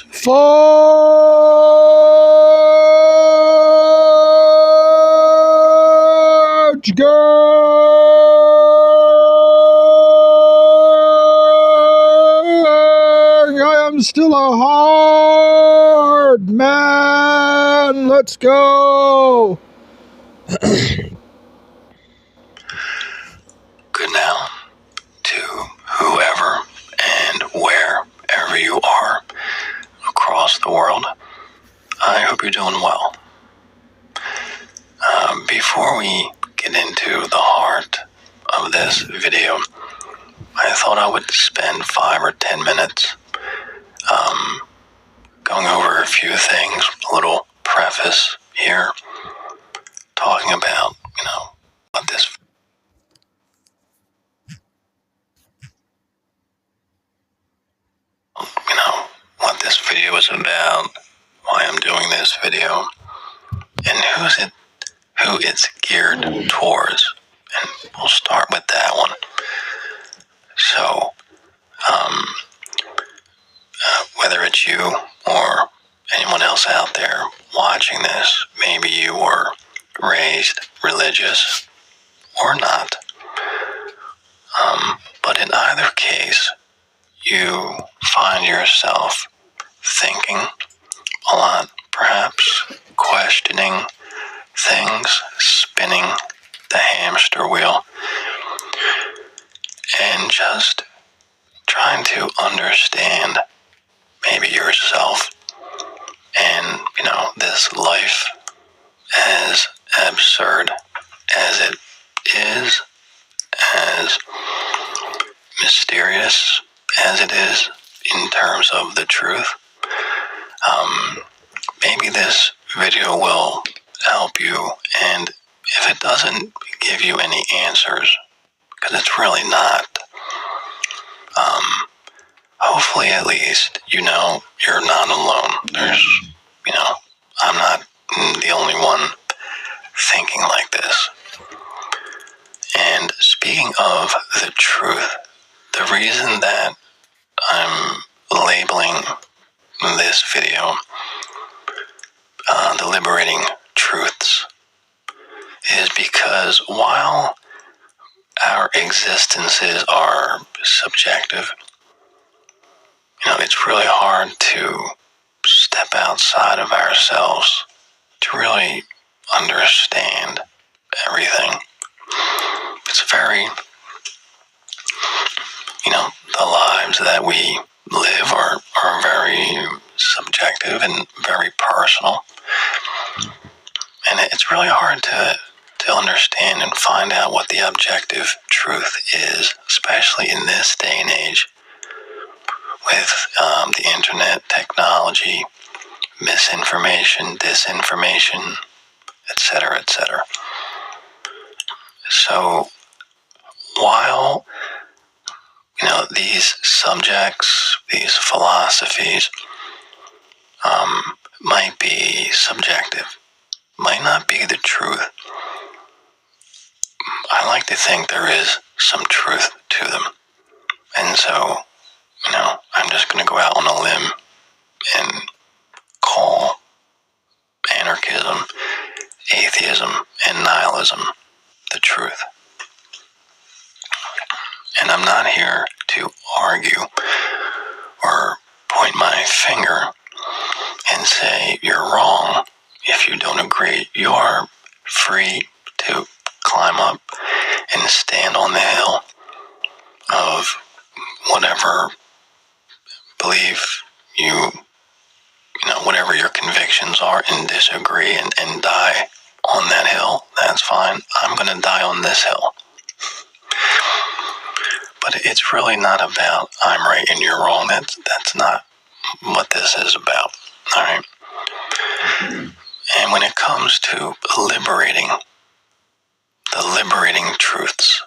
Forge going! I am still a hard man. Let's go. Good now to whoever and wherever you are across the world. I hope you're doing well. Before we get into the heart of this video, I thought I would spend 5 or 10 minutes going over a few things, a little preface here, talking about, what this video is about, why I'm doing this video, and who it's geared towards. And we'll start with that one. So, whether it's you or anyone else out there watching this, maybe you were raised religious or not, but in either case, you find yourself thinking a lot, perhaps questioning things, spinning the hamster wheel, and just trying to understand maybe yourself and, this life, as absurd as it is, as mysterious as it is in terms of the truth. Maybe this video will help you, and if it doesn't give you any answers, because it's really not, hopefully at least you're not alone. I'm not the only one thinking like this. And speaking of the truth, the reason that I'm labeling this video the liberating truths is because while our existences are subjective, it's really hard to step outside of ourselves to really understand everything. It's very, the lives that we live are very subjective and very personal. And it's really hard to understand and find out what the objective truth is, especially in this day and age with the internet, technology, misinformation, disinformation, etc., etc. So while these subjects, these philosophies might be subjective, might not be the truth, I like to think there is some truth to them. And so, I'm just going to go out on a limb and call anarchism, atheism, and nihilism the truth. And I'm not here to argue or point my finger and say you're wrong if you don't agree. You are free to climb up and stand on the hill of whatever belief whatever your convictions are, and disagree and die on that hill. That's fine. I'm going to die on this hill. But it's really not about I'm right and you're wrong. That's not what this is about. All right. And when it comes to liberating, the liberating truths,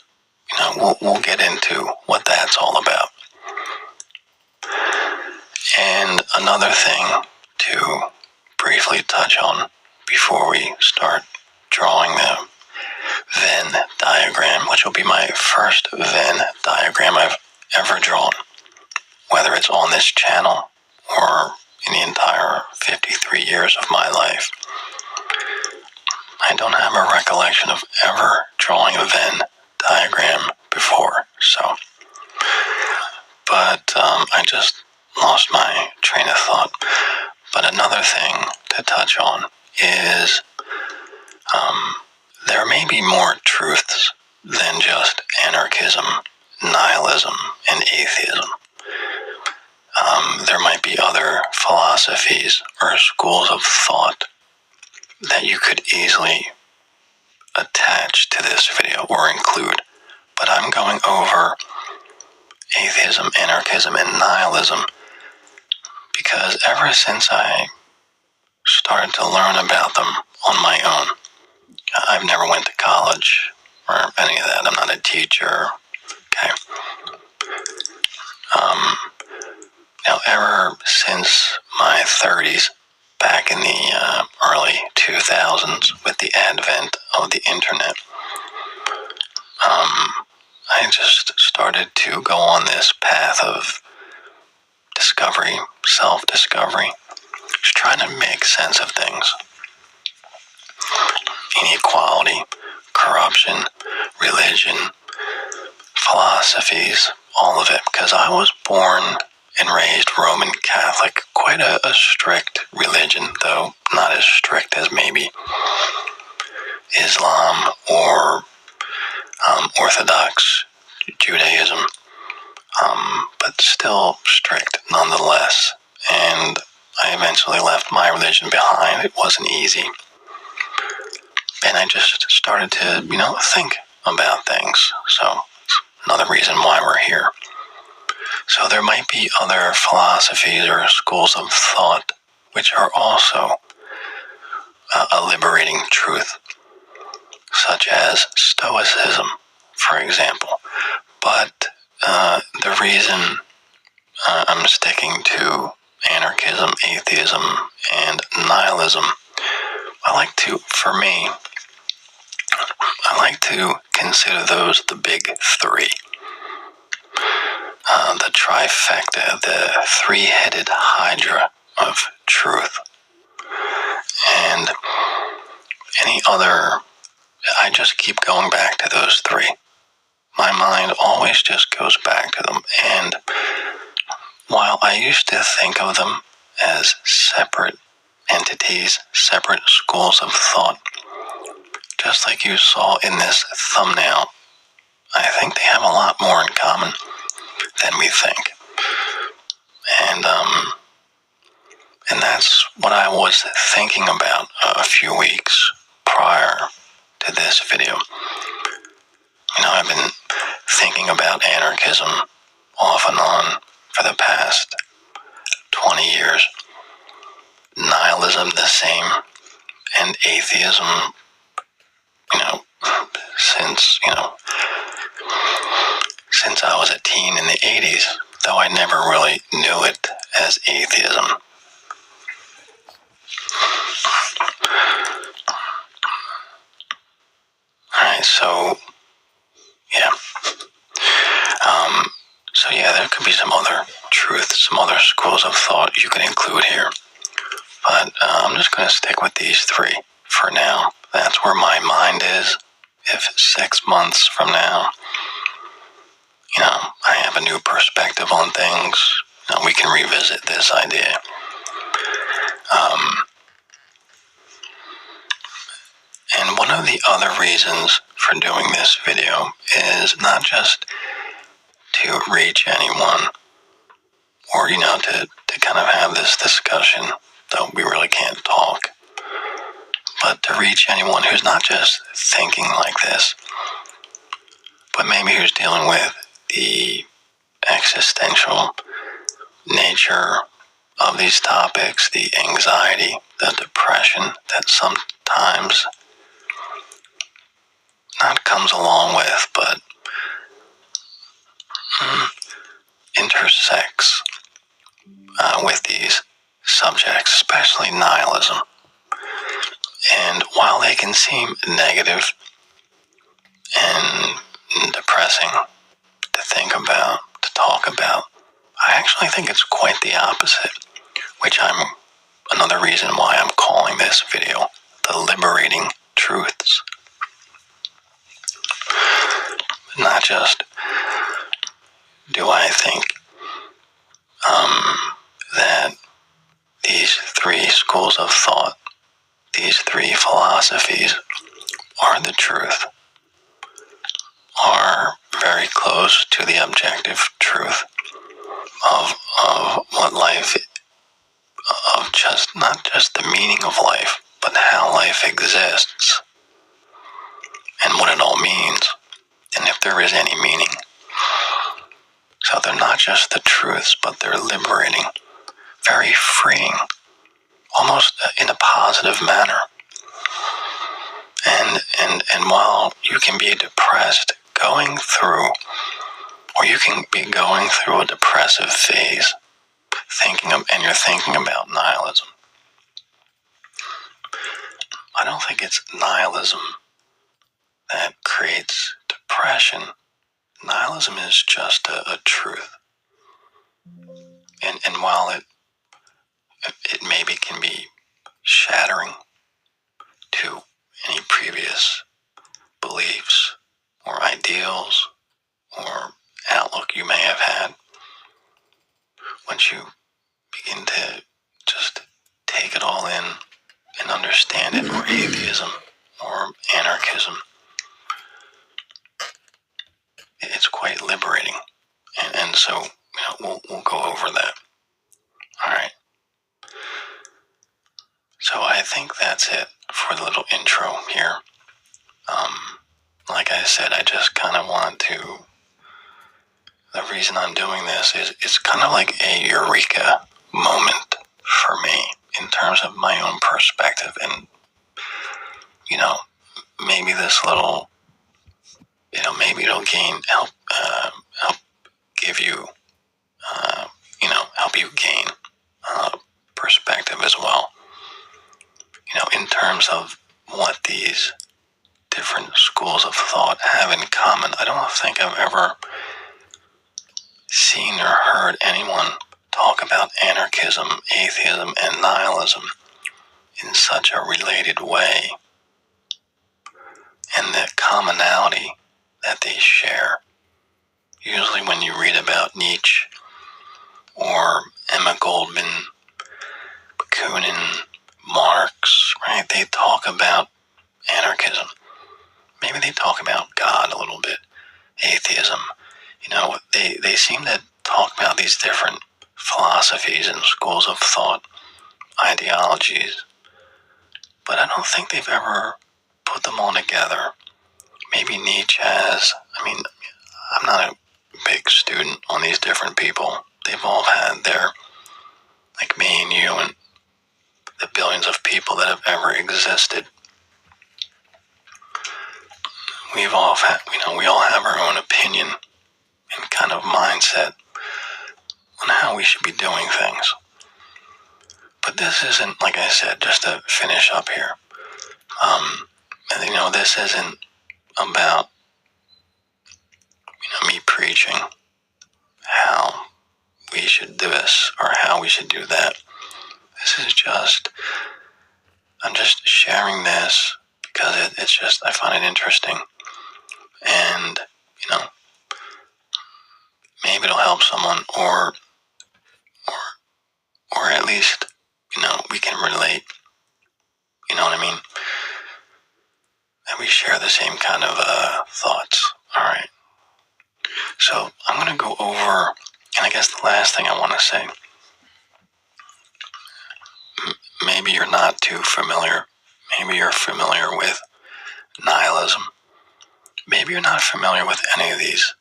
we'll get into what that's all about. And another thing to briefly touch on before we start drawing the Venn diagram, which will be my first Venn diagram I've ever drawn, whether it's on this channel or in the entire 53 years of my life. I don't have a recollection of ever drawing a Venn diagram before, but I just lost my train of thought. But another thing to touch on is there may be more truths than just anarchism, nihilism, and atheism. There might be other philosophies or schools of thought that you could easily attach to this video or include, but I'm going over atheism, anarchism, and nihilism because ever since I started to learn about them on my own, I've never went to college or any of that. I'm not a teacher. Okay. Now, ever since my 30s, back in the early 2000s, with the advent of the internet, I just started to go on this path of discovery, self-discovery, just trying to make sense of things. Inequality, corruption, religion, philosophies, all of it, because I was born and raised Roman Catholic, quite a strict religion, though not as strict as maybe Islam or Orthodox Judaism, but still strict nonetheless. And I eventually left my religion behind. It wasn't easy. And I just started to, think about things. So it's another reason why we're here. So there might be other philosophies or schools of thought which are also a liberating truth, such as Stoicism, for example. But the reason I'm sticking to anarchism, atheism, and nihilism, I like to consider those the big three. The trifecta, the three-headed hydra of truth. And any other, I just keep going back to those three. My mind always just goes back to them. And while I used to think of them as separate entities, separate schools of thought, just like you saw in this thumbnail, I think they have a lot more in common than we think. And that's what I was thinking about a few weeks prior to this video. I've been thinking about anarchism off and on for the past 20 years. Nihilism the same, and atheism, since I was a teen in the 80s, though I never really knew it as atheism. Alright, so there could be some other truths, some other schools of thought you could include here. But I'm just going to stick with these three for now. That's where my mind is. If 6 months from now, I have a new perspective on things, we can revisit this idea. And one of the other reasons for doing this video is not just to reach anyone or, to kind of have this discussion, though we really can't talk, but to reach anyone who's not just thinking like this, but maybe who's dealing with the existential nature of these topics, the anxiety, the depression that sometimes not comes along with, but intersects with these subjects, especially nihilism. And while they can seem negative and depressing to think about, to talk about, I actually think it's quite the opposite which I'm another reason why I'm calling this video The Liberating Truths. Not just do I think that these three schools of thought, these three philosophies are the truth, are very close to the objective truth of what life, of just not just the meaning of life, but how life exists and what it all means, and if there is any meaning. So they're not just the truths, but they're liberating, very freeing, almost in a positive manner. And while you can be depressed going through, or you can be going through a depressive phase, and you're thinking about nihilism, I don't think it's nihilism that creates depression. Nihilism is just a truth. And while it maybe can be shattering to any previous beliefs or ideals or outlook you may have had, once you begin to just take it all in and understand it, or atheism or anarchism, it's quite liberating. And so we'll go over that. All right. So I think that's it for the little intro here. Like I said, I just kind of want to, the reason I'm doing this is it's kind of like a eureka moment for me in terms of my own perspective. And, maybe this little, maybe it'll help give you, help you gain perspective as well. In terms of what these different schools of thought have in common. I don't think I've ever seen or heard anyone talk about anarchism, atheism, and nihilism in such a related way, and the commonality that they share. Usually when you read about Nietzsche or Emma Goldman, Bakunin, Marx, right, they talk about anarchism. Maybe they talk about God a little bit, atheism. They seem to talk about these different philosophies and schools of thought, ideologies, but I don't think they've ever put them all together. Maybe Nietzsche has. I'm not a big student on these different people. They've all had their, like me and you and the billions of people that have ever existed. We all have our own opinion and kind of mindset on how we should be doing things. But this isn't, like I said, just to finish up here. This isn't about, me preaching how we should do this or how we should do that. This is just, I'm just sharing this because it's just, I find it interesting. And, maybe it'll help someone, or at least, we can relate. You know what I mean? And we share the same kind of thoughts. All right. So I'm going to go over, and I guess the last thing I want to say, maybe you're not too familiar. Maybe you're familiar with nihilism. Maybe you're not familiar with any of these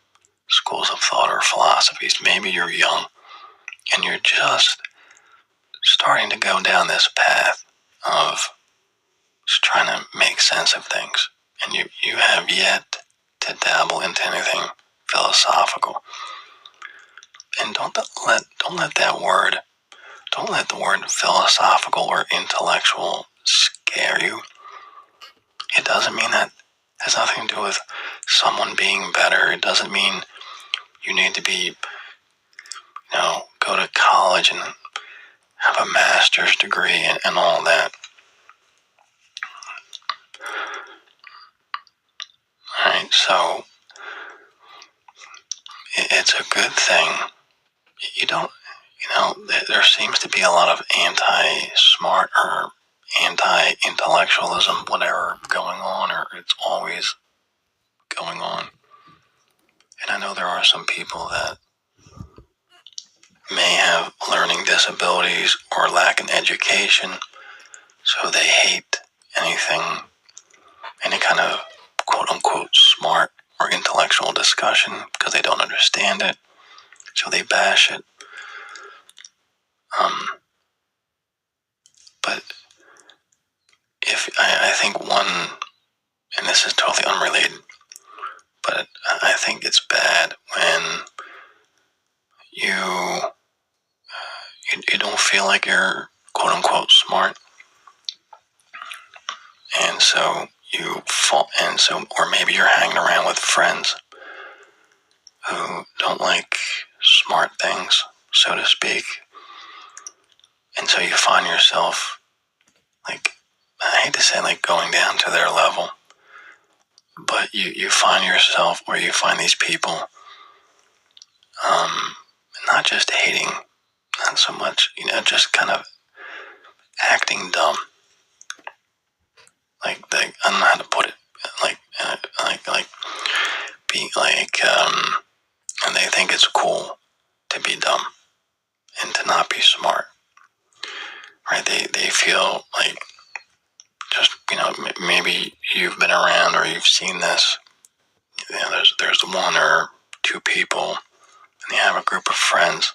schools of thought or philosophies. Maybe you're young and you're just starting to go down this path of just trying to make sense of things, and you have yet to dabble into anything philosophical. And don't let the word philosophical or intellectual scare you. It doesn't mean that has nothing to do with someone being better. It doesn't mean you need to be, go to college and have a master's degree and all that. Right, so it's a good thing. There seems to be a lot of anti-smart or anti-intellectualism, whatever, going on, or it's always going on. And I know there are some people that may have learning disabilities or lack in education, so they hate anything, any kind of quote-unquote smart or intellectual discussion because they don't understand it, so they bash it. But if I think one, and this is totally unrelated, but I think it's bad when you don't feel like you're quote unquote smart, and so you fall, and so, or maybe you're hanging around with friends who don't like smart things, so to speak, and so you find yourself, like, I hate to say, like, going down to their level, but you find yourself, or you find these people, not just hating, not so much, just kind of acting dumb. Like, I don't know how to put it. Like being like, and they think it's cool to be dumb and to not be smart, right? They feel like, just, maybe you've been around or you've seen this. There's one or two people, and they have a group of friends,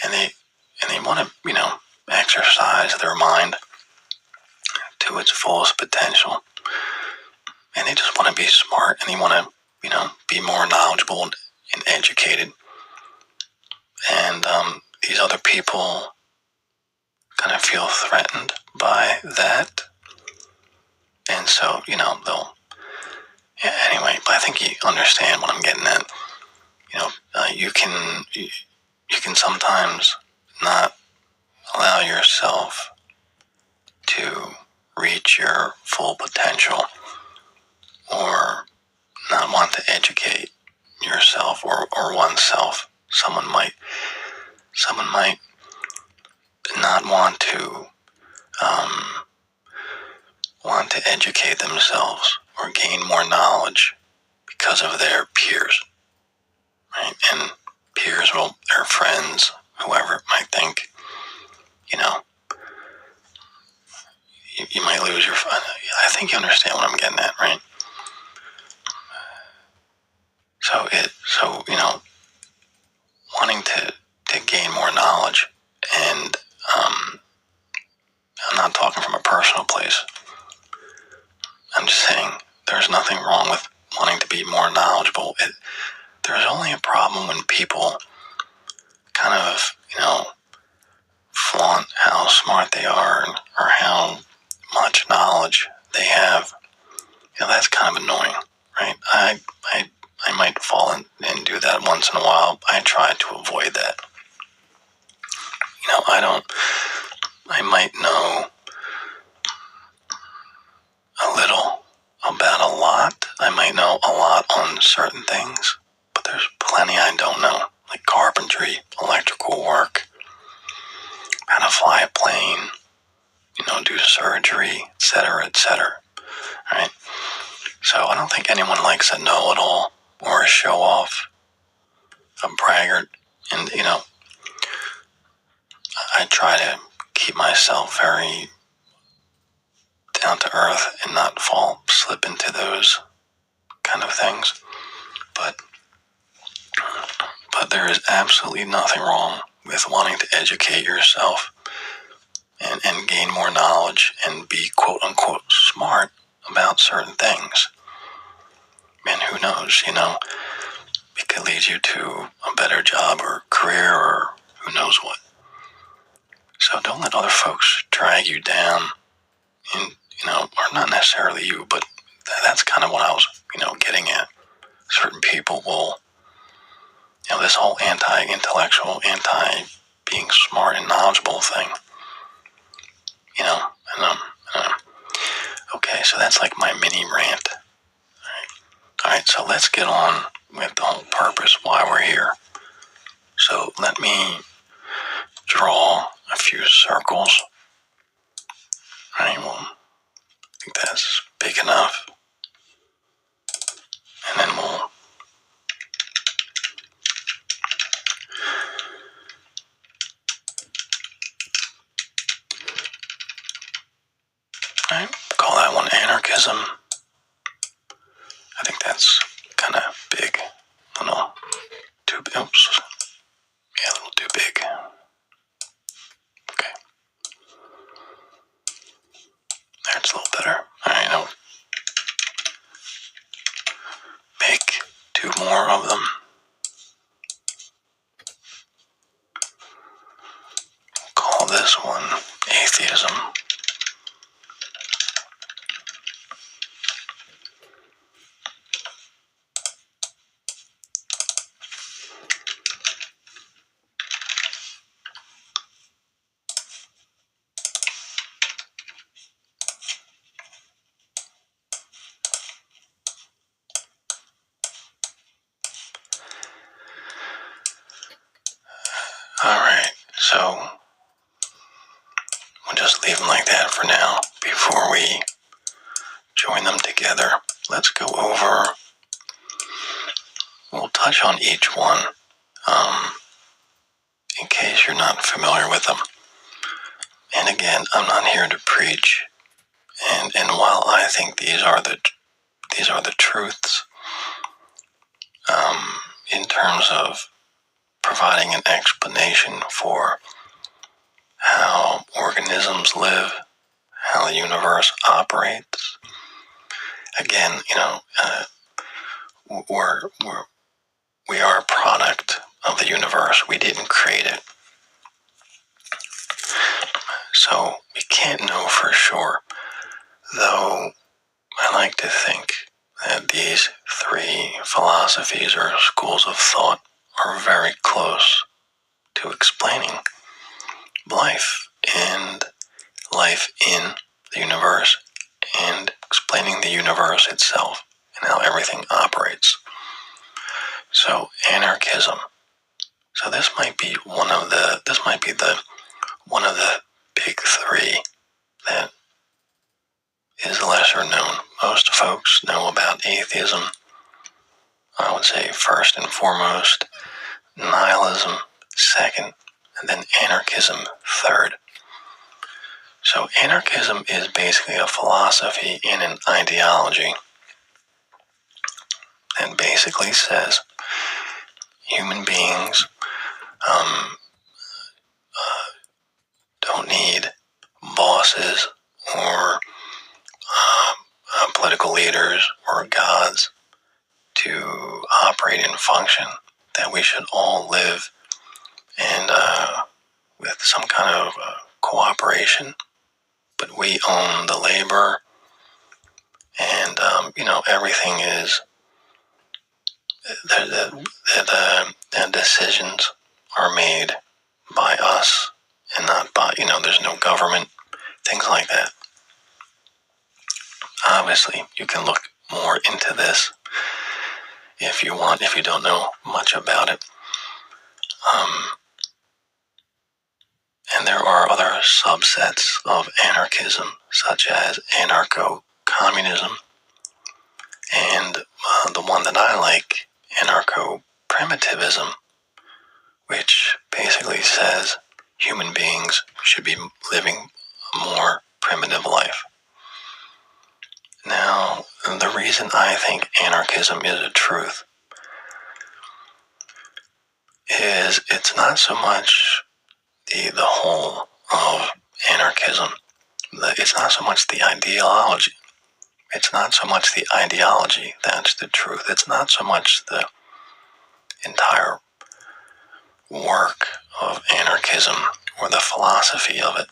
and they want to, exercise their mind to its fullest potential, and they just want to be smart, and they want to, be more knowledgeable and educated, and these other people kind of feel threatened by that, and so, they'll, yeah, anyway, but I think you understand what I'm getting at. You can sometimes not allow yourself to reach your full potential, or not want to educate yourself or oneself. Someone might not want to educate themselves or gain more knowledge because of their peers, right? And peers, well, their friends, whoever, might think, you might lose your fun. I think you understand what I'm getting at, right? So wanting to gain more knowledge, and I'm not talking from a personal place. I'm just saying there's nothing wrong with wanting to be more knowledgeable. There's only a problem when people kind of, flaunt how smart they are, or how much knowledge they have. That's kind of annoying, right? I might fall in and do that once in a while. I try to avoid that. I might know a little about a lot. I might know a lot on certain things, but there's plenty I don't know, like carpentry, electrical work, how to fly a plane, do surgery, etc., right? So I don't think anyone likes a know-it-all or a show-off, a braggart, and, I try to keep myself very down to earth and not slip into those kind of things. But there is absolutely nothing wrong with wanting to educate yourself and gain more knowledge and be quote unquote smart about certain things. And who knows, it could lead you to a better job or career, or who knows what. So don't let other folks drag you down, and, or not necessarily you, but that's kind of what I was, getting at. Certain people will, this whole anti-intellectual, anti-being smart and knowledgeable irresponsible thing. You know, okay, so that's like my mini rant. Alright, so let's get on with the whole purpose why we're here. So let me draw a few circles. Alright, well, I think that's big enough. And then we'll call that one Anarchism. I think that's kind of big. I don't know. Too big. Oops. Yeah, a little too big. Okay. There's a little better. Alright, now make 2 more of them. Call this one Atheism. Alright, so we'll just leave them like that for now before we join them together. Let's go over, we'll touch on each one in case you're not familiar with them. And again, I'm not here to preach, and while I think these are the truths in terms of providing an explanation for how organisms live, how the universe operates. Again, we are a product of the universe. We didn't create it. So we can't know for sure, though I like to think that these 3 philosophies or schools of thought are very close to explaining life and life in the universe and explaining the universe itself and how everything operates. So anarchism. So this might be one of the big 3 that is lesser known. Most folks know about atheism, I would say first and foremost, nihilism second, and then anarchism third. So anarchism is basically a philosophy and an ideology that basically says human beings don't need bosses or political leaders or gods to operate and function, that we should all live and with some kind of cooperation, but we own the labor, and everything is the decisions are made by us and not by, there's no government, things like that. Obviously, you can look more into this if you want, if you don't know much about it. And there are other subsets of anarchism, such as anarcho-communism, and the one that I like, anarcho-primitivism, which basically says human beings should be living a more primitive life. Now, the reason I think anarchism is a truth is it's not so much the whole of anarchism. It's not so much the ideology. It's not so much the ideology that's the truth. It's not so much the entire work of anarchism or the philosophy of it.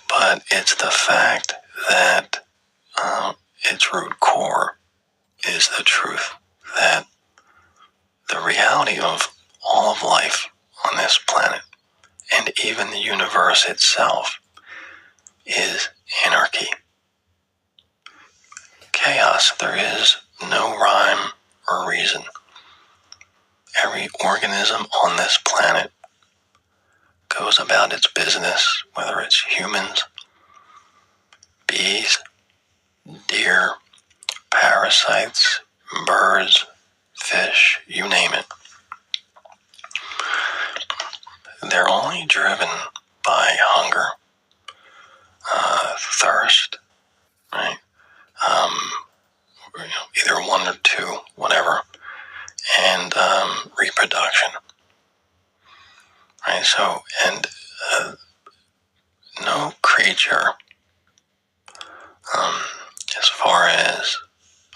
But it's the fact that its root core is the truth, that the reality of all of life on this planet, and even the universe itself, is anarchy. Chaos. There is no rhyme or reason. Every organism on this planet goes about its business, whether it's humans, bees, deer, parasites, birds, fish, you name it. They're only driven by hunger, thirst, right? Either one or two, whatever, and reproduction, right? So, and no creature, as far as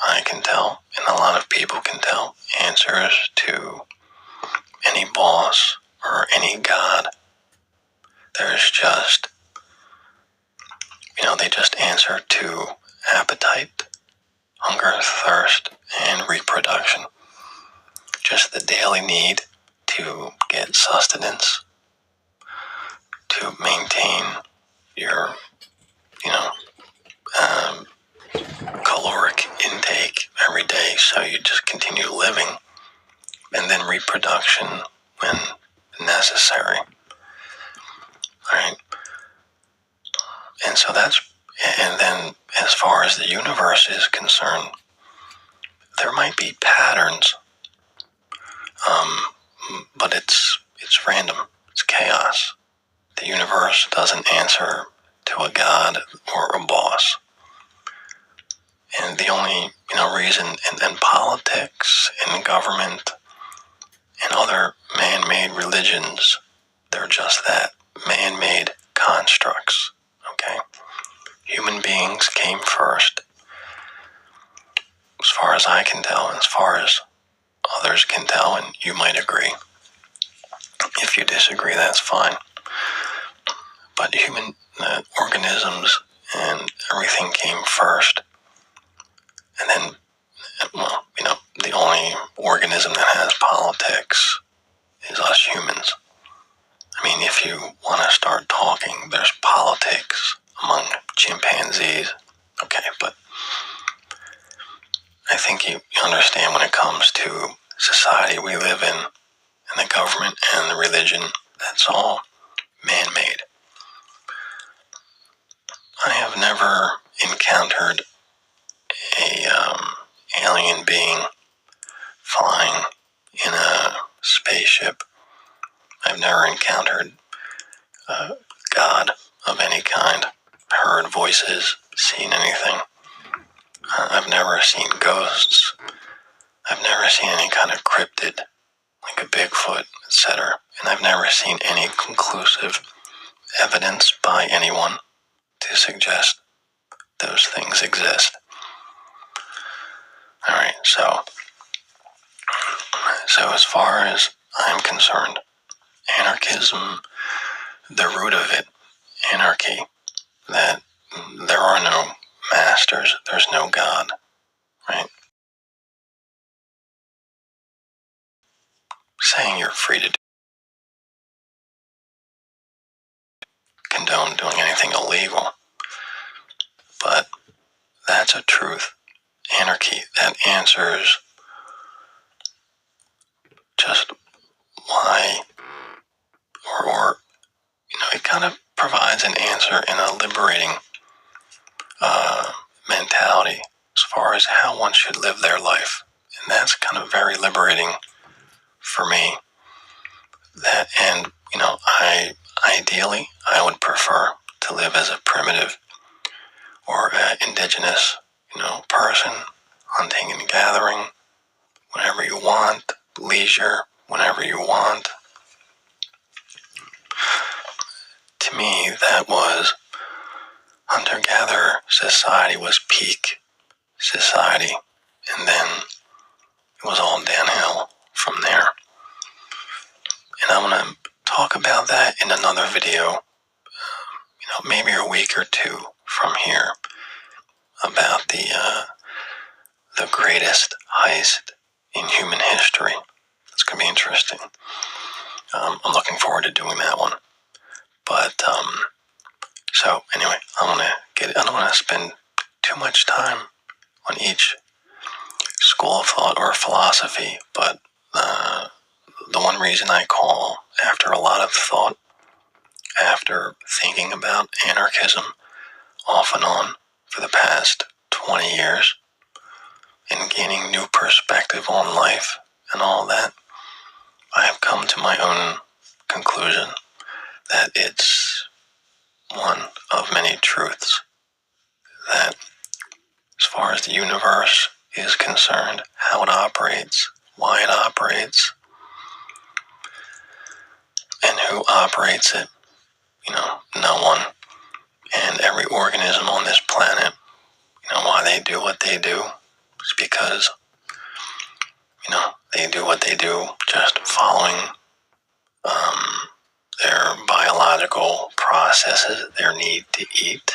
I can tell, and a lot of people can tell, answers to any boss or any god. There's just, they just answer to appetite, hunger, thirst, and reproduction. Just the daily need to get sustenance, to maintain your, caloric intake every day, so you just continue living, and then reproduction when necessary. Right? And so and then as far as the universe is concerned, there might be patterns, but it's random. It's chaos. The universe doesn't answer to a god or a boss. And the only, reason, and politics and government and other man-made religions, they're just that, man-made constructs, okay? Human beings came first, as far as I can tell, and as far as others can tell, and you might agree. If you disagree, that's fine. But human organisms and everything came first. And then, the only organism that has politics is us humans. I mean, if you want to start talking, there's politics among chimpanzees. Okay, but I think you understand when it comes to society we live in, and the government and the religion, that's all man-made. I have never encountered a alien being flying in a spaceship. I've never encountered God of any kind, heard voices, seen anything. I've never seen ghosts. I've never seen any kind of cryptid, like a Bigfoot, etc. And I've never seen any conclusive evidence by anyone to suggest those things exist. Alright, so as far as I'm concerned, anarchism, the root of it, anarchy, that there are no masters, there's no God, right? Saying you're free to condone doing anything illegal, but that's a truth. Anarchy, that answers just why, or it kind of provides an answer in a liberating mentality as far as how one should live their life. And that's kind of very liberating for me. That, and, ideally, I would prefer to live as a primitive or indigenous, person, hunting and gathering whenever you want, leisure whenever you want. To me, that was hunter-gatherer society, was peak society, and then it was all downhill from there. And I'm going to talk about that in another video, maybe a week or two from here, about the greatest heist in human history, It's going to be interesting. I'm looking forward to doing that one. But, so anyway, I don't want to spend too much time on each school of thought or philosophy, but the one reason I call, after a lot of thought, after thinking about anarchism off and on for the past 20 years, and gaining new perspective on life and all that, I have come to my own conclusion that it's one of many truths that, as far as the universe is concerned, how it operates, why it operates, and who operates it, no one. And every organism on this planet, why they do what they do is because, they do what they do just following their biological processes, their need to eat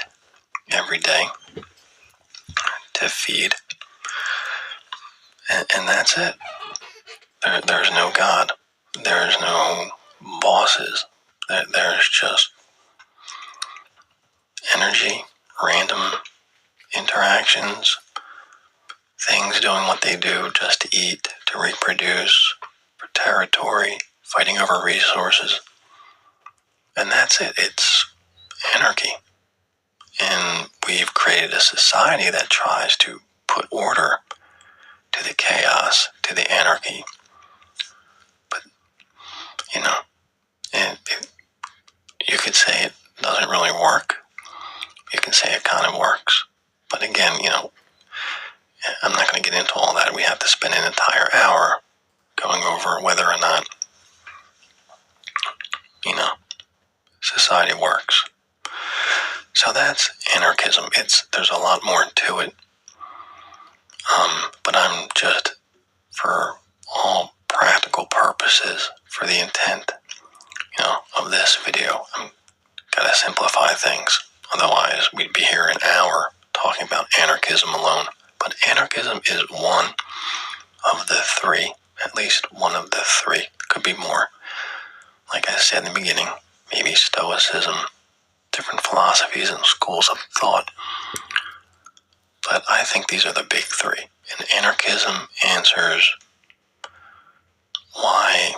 every day, to feed, and that's it. There's no God. There's no bosses. There's just energy, random interactions, things doing what they do just to eat, to reproduce, for territory, fighting over resources. And that's it. It's anarchy. And we've created a society that tries to put order to the chaos, to the anarchy. But, you could say it doesn't really work. You can say it kind of works. But again, I'm not going to get into all that. We have to spend an entire hour going over whether or not, society works. So that's anarchism. There's a lot more to it. But I'm just, for all practical purposes, for the intent, of this video, I'm gotta simplify things. Otherwise, we'd be here an hour talking about anarchism alone. But anarchism is one of the three, at least one of the three. Could be more. Like I said in the beginning, maybe Stoicism, different philosophies and schools of thought. But I think these are the big three. And anarchism answers why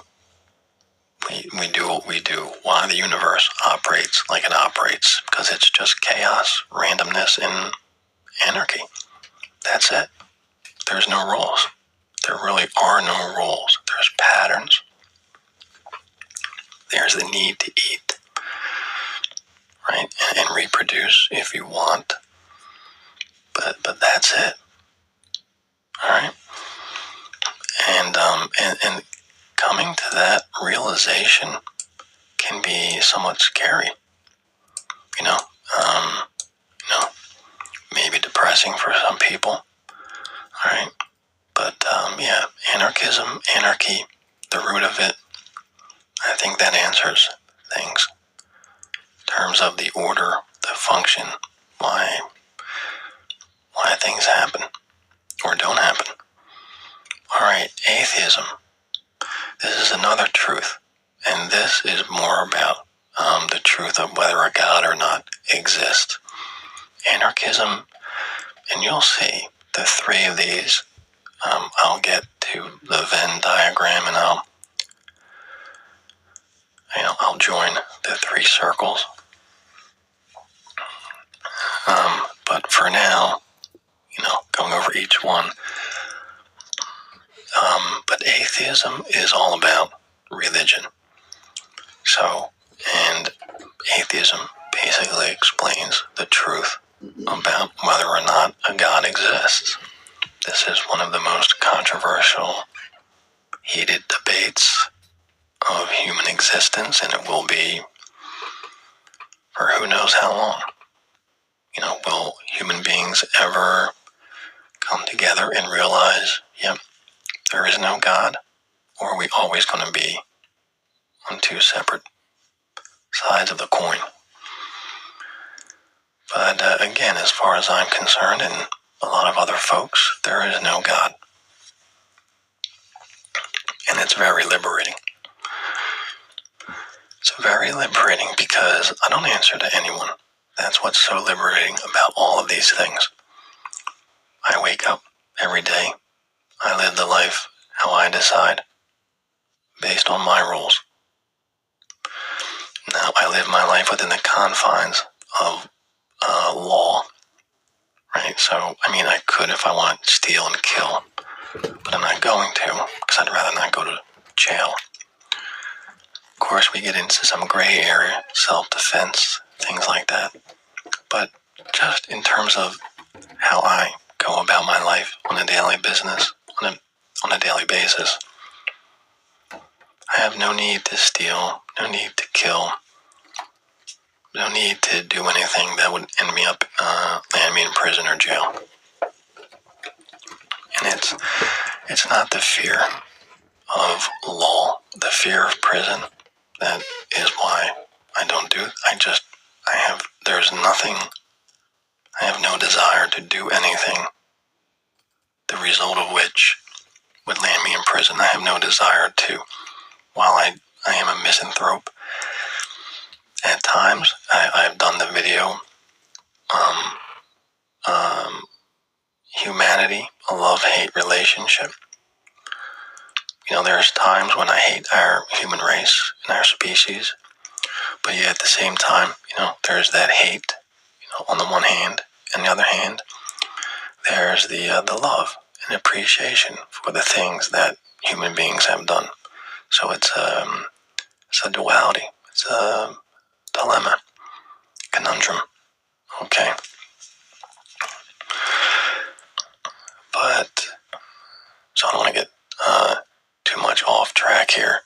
we do what we do, why the universe operates like it operates, because it's just chaos, randomness, and anarchy. That's it. There's no rules. There really are no rules. There's patterns. There's the need to eat, right, and reproduce if you want. But that's it. All right. And coming to that realization can be somewhat scary. Maybe depressing for some people. All right. But yeah, anarchism, anarchy, the root of it, I think that answers things in terms of the order, the function, why things happen or don't happen. All right, atheism. This is another truth, and this is more about the truth of whether a God or not exists. Anarchism, and you'll see the three of these. I'll get to the Venn diagram, and I'll join the three circles. But for now, going over each one. But atheism is all about religion. So, and atheism basically explains the truth about whether or not a God exists. This is one of the most controversial, heated debates of human existence, and it will be for who knows how long. Will human beings ever come together and realize, yep, there is no God? Or are we always going to be on two separate sides of the coin? But again, as far as I'm concerned, and a lot of other folks, there is no God. And it's very liberating. It's very liberating because I don't answer to anyone. That's what's so liberating about all of these things. I wake up every day. I live the life how I decide, based on my rules. Now, I live my life within the confines of law, right? So, I mean, I could, if I want, steal and kill, but I'm not going to, because I'd rather not go to jail. Of course, we get into some gray area, self-defense, things like that. But just in terms of how I go about my life on a daily daily basis, I have no need to steal, no need to kill, no need to do anything that would land me in prison or jail. And it's not the fear of law, the fear of prison, that is why I don't do it. I have no desire to do anything, the result of which would land me in prison. I have no desire to, while I am a misanthrope, at times, I've done the video, humanity, a love-hate relationship. There's times when I hate our human race and our species, but yet at the same time, there's that hate, on the one hand, and the other hand, there's the love and appreciation for the things that human beings have done. So it's a duality. It's a dilemma, conundrum. Okay. But, so I don't want to get too much off track here,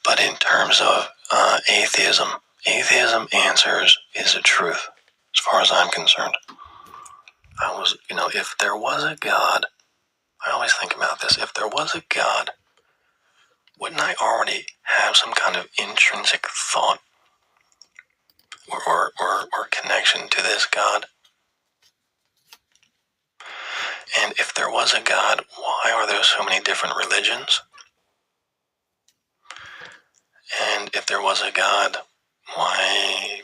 but in terms of atheism answers is a truth, as far as I'm concerned. If there was a God, I always think about this, if there was a God, wouldn't I already have some kind of intrinsic thought or connection to this God? And if there was a God, why are there so many different religions? And if there was a God, why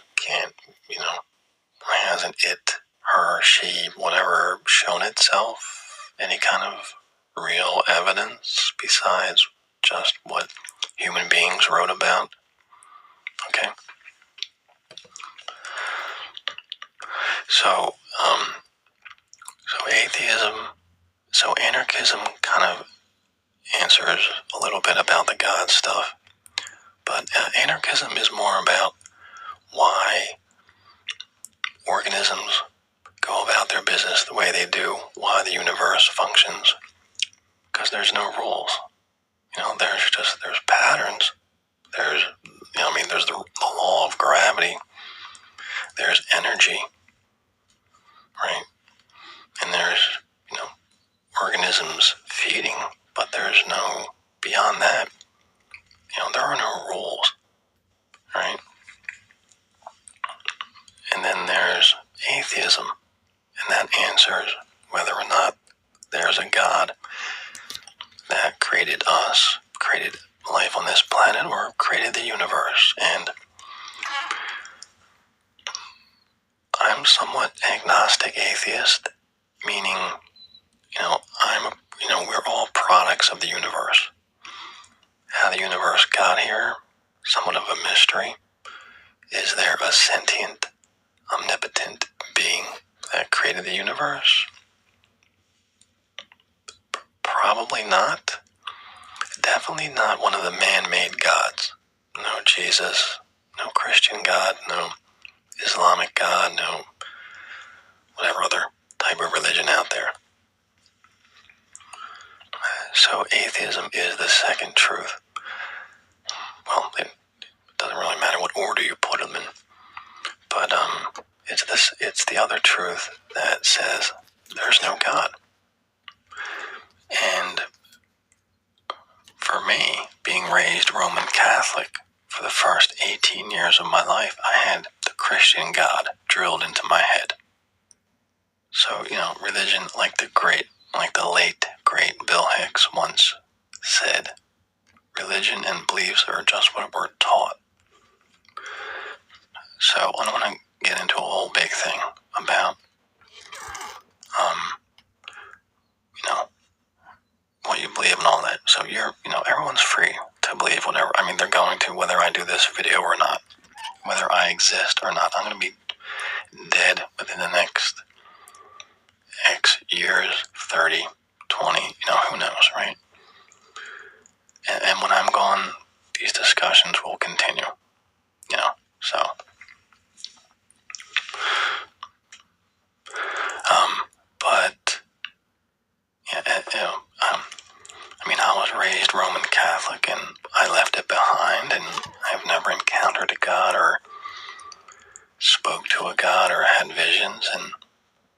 hasn't it, her, she, whatever, shown itself any kind of real evidence besides just what human beings wrote about? Okay. So anarchism kind of answers a little bit about the God stuff, but anarchism is more about why organisms go about their business the way they do, why the universe functions, because there's no rules. There's patterns. There's the law of gravity. There's energy, right? And there's, organisms feeding, but there's no, beyond that, there are no rules, right? And then there's atheism, and that answers whether or not there's a God that created us, created life on this planet, or created the universe. And I'm somewhat agnostic atheist, meaning, we're all products of the universe. How the universe got here, somewhat of a mystery. Is there a sentient, omnipotent being that created the universe? Probably not. Definitely not one of the man-made gods. No Jesus, no Christian God, no Islamic God, no whatever other type of religion out there. So atheism is the second truth. Well, it doesn't really matter what order you put them in, but it's the other truth that says there's no God. And for me, being raised Roman Catholic for the first 18 years of my life, I had the Christian God drilled into my head. So, religion, like the late, great Bill Hicks once said, religion and beliefs are just what we're taught. So I don't want to get into a whole big thing about, what you believe and all that. So everyone's free to believe whatever. I mean, they're going to, whether I do this video or not, whether I exist or not. I'm going to be dead within the next X years, 30, 20, who knows, right? And when I'm gone, these discussions will continue, so. But, I was raised Roman Catholic, and I left it behind, and I've never encountered a God or spoke to a God or had visions, and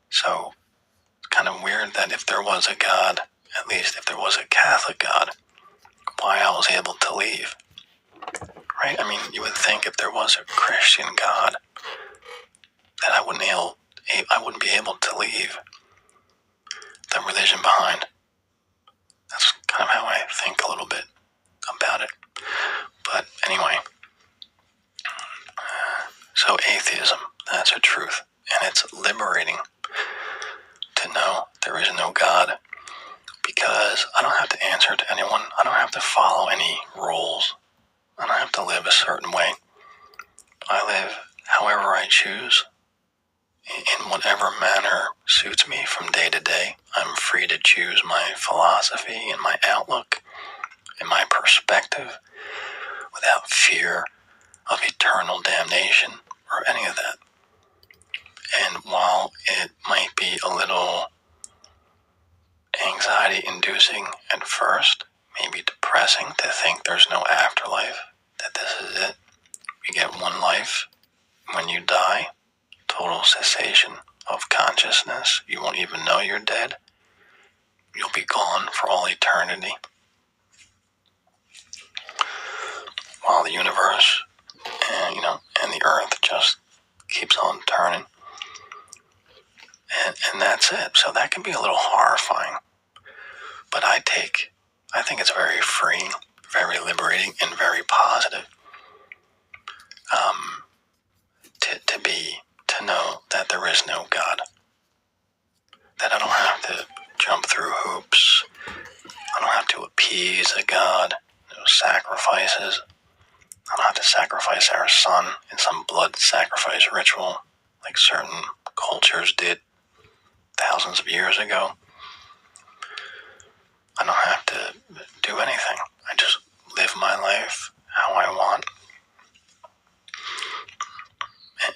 so it's kind of weird that if there was a God, at least if there was a Catholic God, why I was able to leave, right? I mean, you would think if there was a Christian God that I wouldn't be able to leave the religion behind. That's kind of how I think a little bit about it. But anyway, so atheism, that's a truth. And it's liberating to know there is no God, because I don't have to answer to anyone. I don't have to follow any rules. I don't have to live a certain way. I live however I choose, in whatever manner suits me from day to day. I'm free to choose my philosophy and my outlook and my perspective without fear of eternal damnation or any of that. And while it might be a little anxiety-inducing at first, maybe depressing to think there's no afterlife, that this is it, you get one life, when you die, total cessation of consciousness, you won't even know you're dead, you'll be gone for all eternity, while the universe and the earth just keeps on turning. And that's it. So that can be a little horrifying. But I think it's very freeing, very liberating, and very positive to know that there is no God. That I don't have to jump through hoops. I don't have to appease a God. No sacrifices. I don't have to sacrifice our son in some blood sacrifice ritual like certain cultures did thousands of years ago. I don't have to do anything. I just live my life how I want.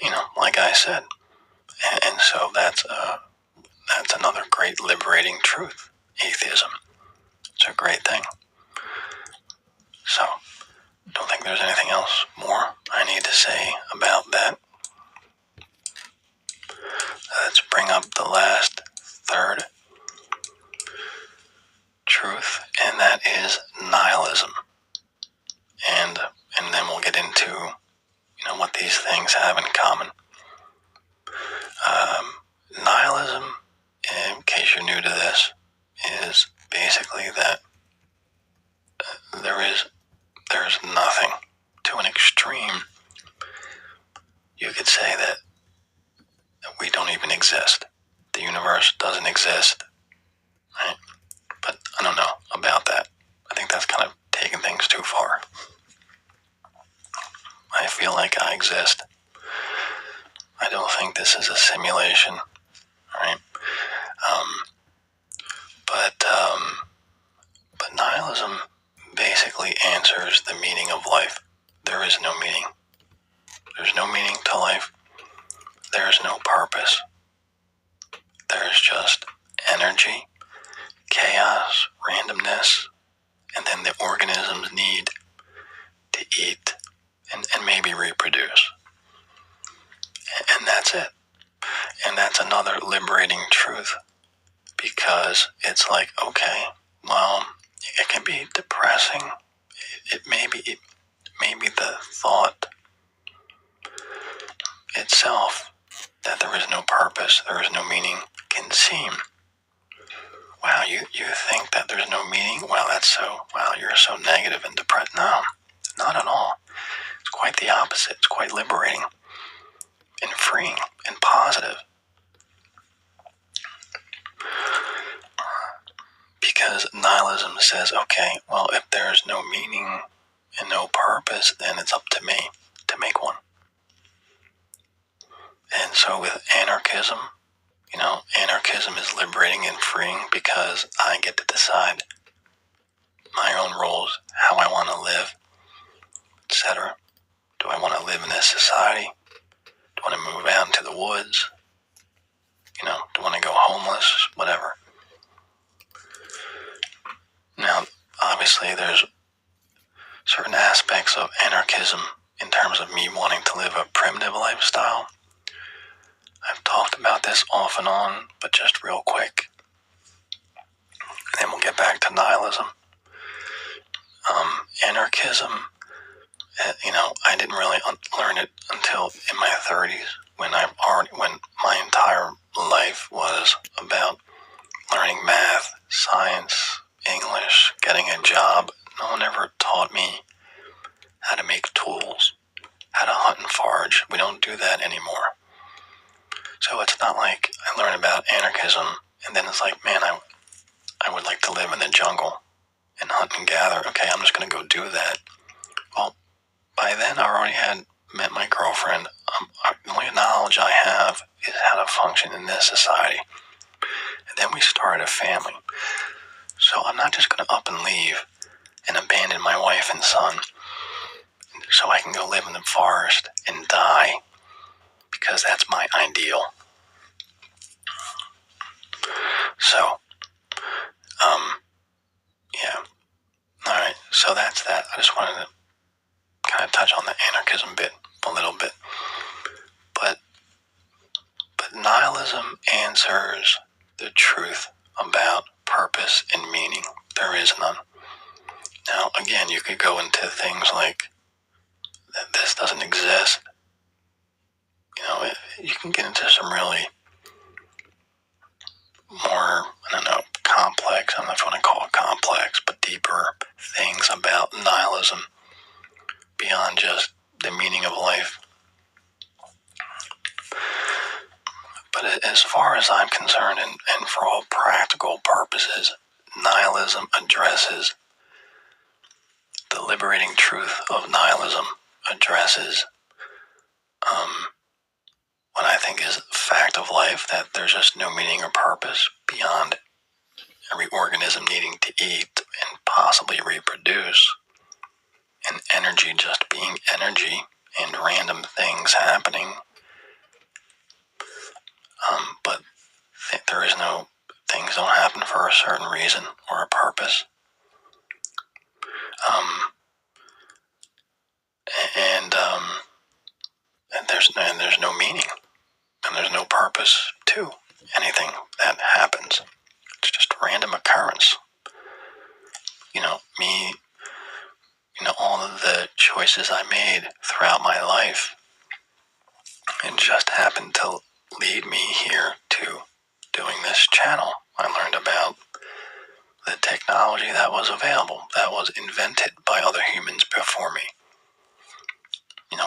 And, like I said. And so that's another great liberating truth, atheism. It's a great thing. So, don't think there's anything else more I need to say about that. Let's bring up the last third truth, and that is nihilism. And then we'll get into what these things have in common. Nihilism, in case you're new to this, is basically that there's nothing. To an extreme, you could say that we don't even exist. The universe doesn't exist, right? But I don't know about that. I think that's kind of taking things too far. I feel like I exist. I don't think this is a simulation, right? But nihilism basically answers the meaning of life. There is no meaning. There's no meaning to life. There's no purpose. There's just energy, chaos, randomness, and then the organisms need to eat and maybe reproduce. And that's it. And that's another liberating truth, because it's like, okay, well, it can be depressing. It may be the thought itself that there is no purpose, there is no meaning, can seem wow, you think that there's no meaning? Wow, you're so negative and depressed. No, not at all. It's quite the opposite. It's quite liberating and freeing and positive. Because nihilism says, okay, well, if there's no meaning and no purpose, then it's up to me to make one. And so with anarchism, anarchism is liberating and freeing because I get to decide my own rules, how I want to live, etc. Do I want to live in this society? Do I want to move out into the woods? Do I want to go homeless? Whatever. Now, obviously, there's certain aspects of anarchism in terms of me wanting to live a primitive lifestyle. I've talked about this off and on, but just real quick. And then we'll get back to nihilism. Anarchism, I didn't really learn it until in my 30s when my entire life was about learning math, science, English, getting a job. No one ever taught me how to make tools, how to hunt and forage. We don't do that anymore. So it's not like I learned about anarchism and then it's like, man, I would like to live in the jungle and hunt and gather. Okay, I'm just going to go do that. Well, by then I already had met my girlfriend. The only knowledge I have is how to function in this society. And then we started a family. So I'm not just going to up and leave and abandon my wife and son so I can go live in the forest and die, because that's my ideal. So, yeah. Alright, so that's that. I just wanted to kind of touch on the anarchism bit a little bit. But nihilism answers the truth about purpose and meaning. There is none. Now, again, you could go into things like that this doesn't exist. You can get into some really more, complex, I don't know if you want to call it complex, but deeper things about nihilism beyond just the meaning of life. But as far as I'm concerned, and for all practical purposes, nihilism addresses the liberating truth of nihilism, addresses what I think is a fact of life, that there's just no meaning or purpose beyond every organism needing to eat and possibly reproduce, and energy just being energy, and random things happening. But there is no, things don't happen for a certain reason or a purpose. And there's no meaning, and there's no purpose to anything that happens. It's just a random occurrence. All of the choices I made throughout my life, it just happened to lead me here to doing this channel. I learned about the technology that was available, that was invented by other humans before me.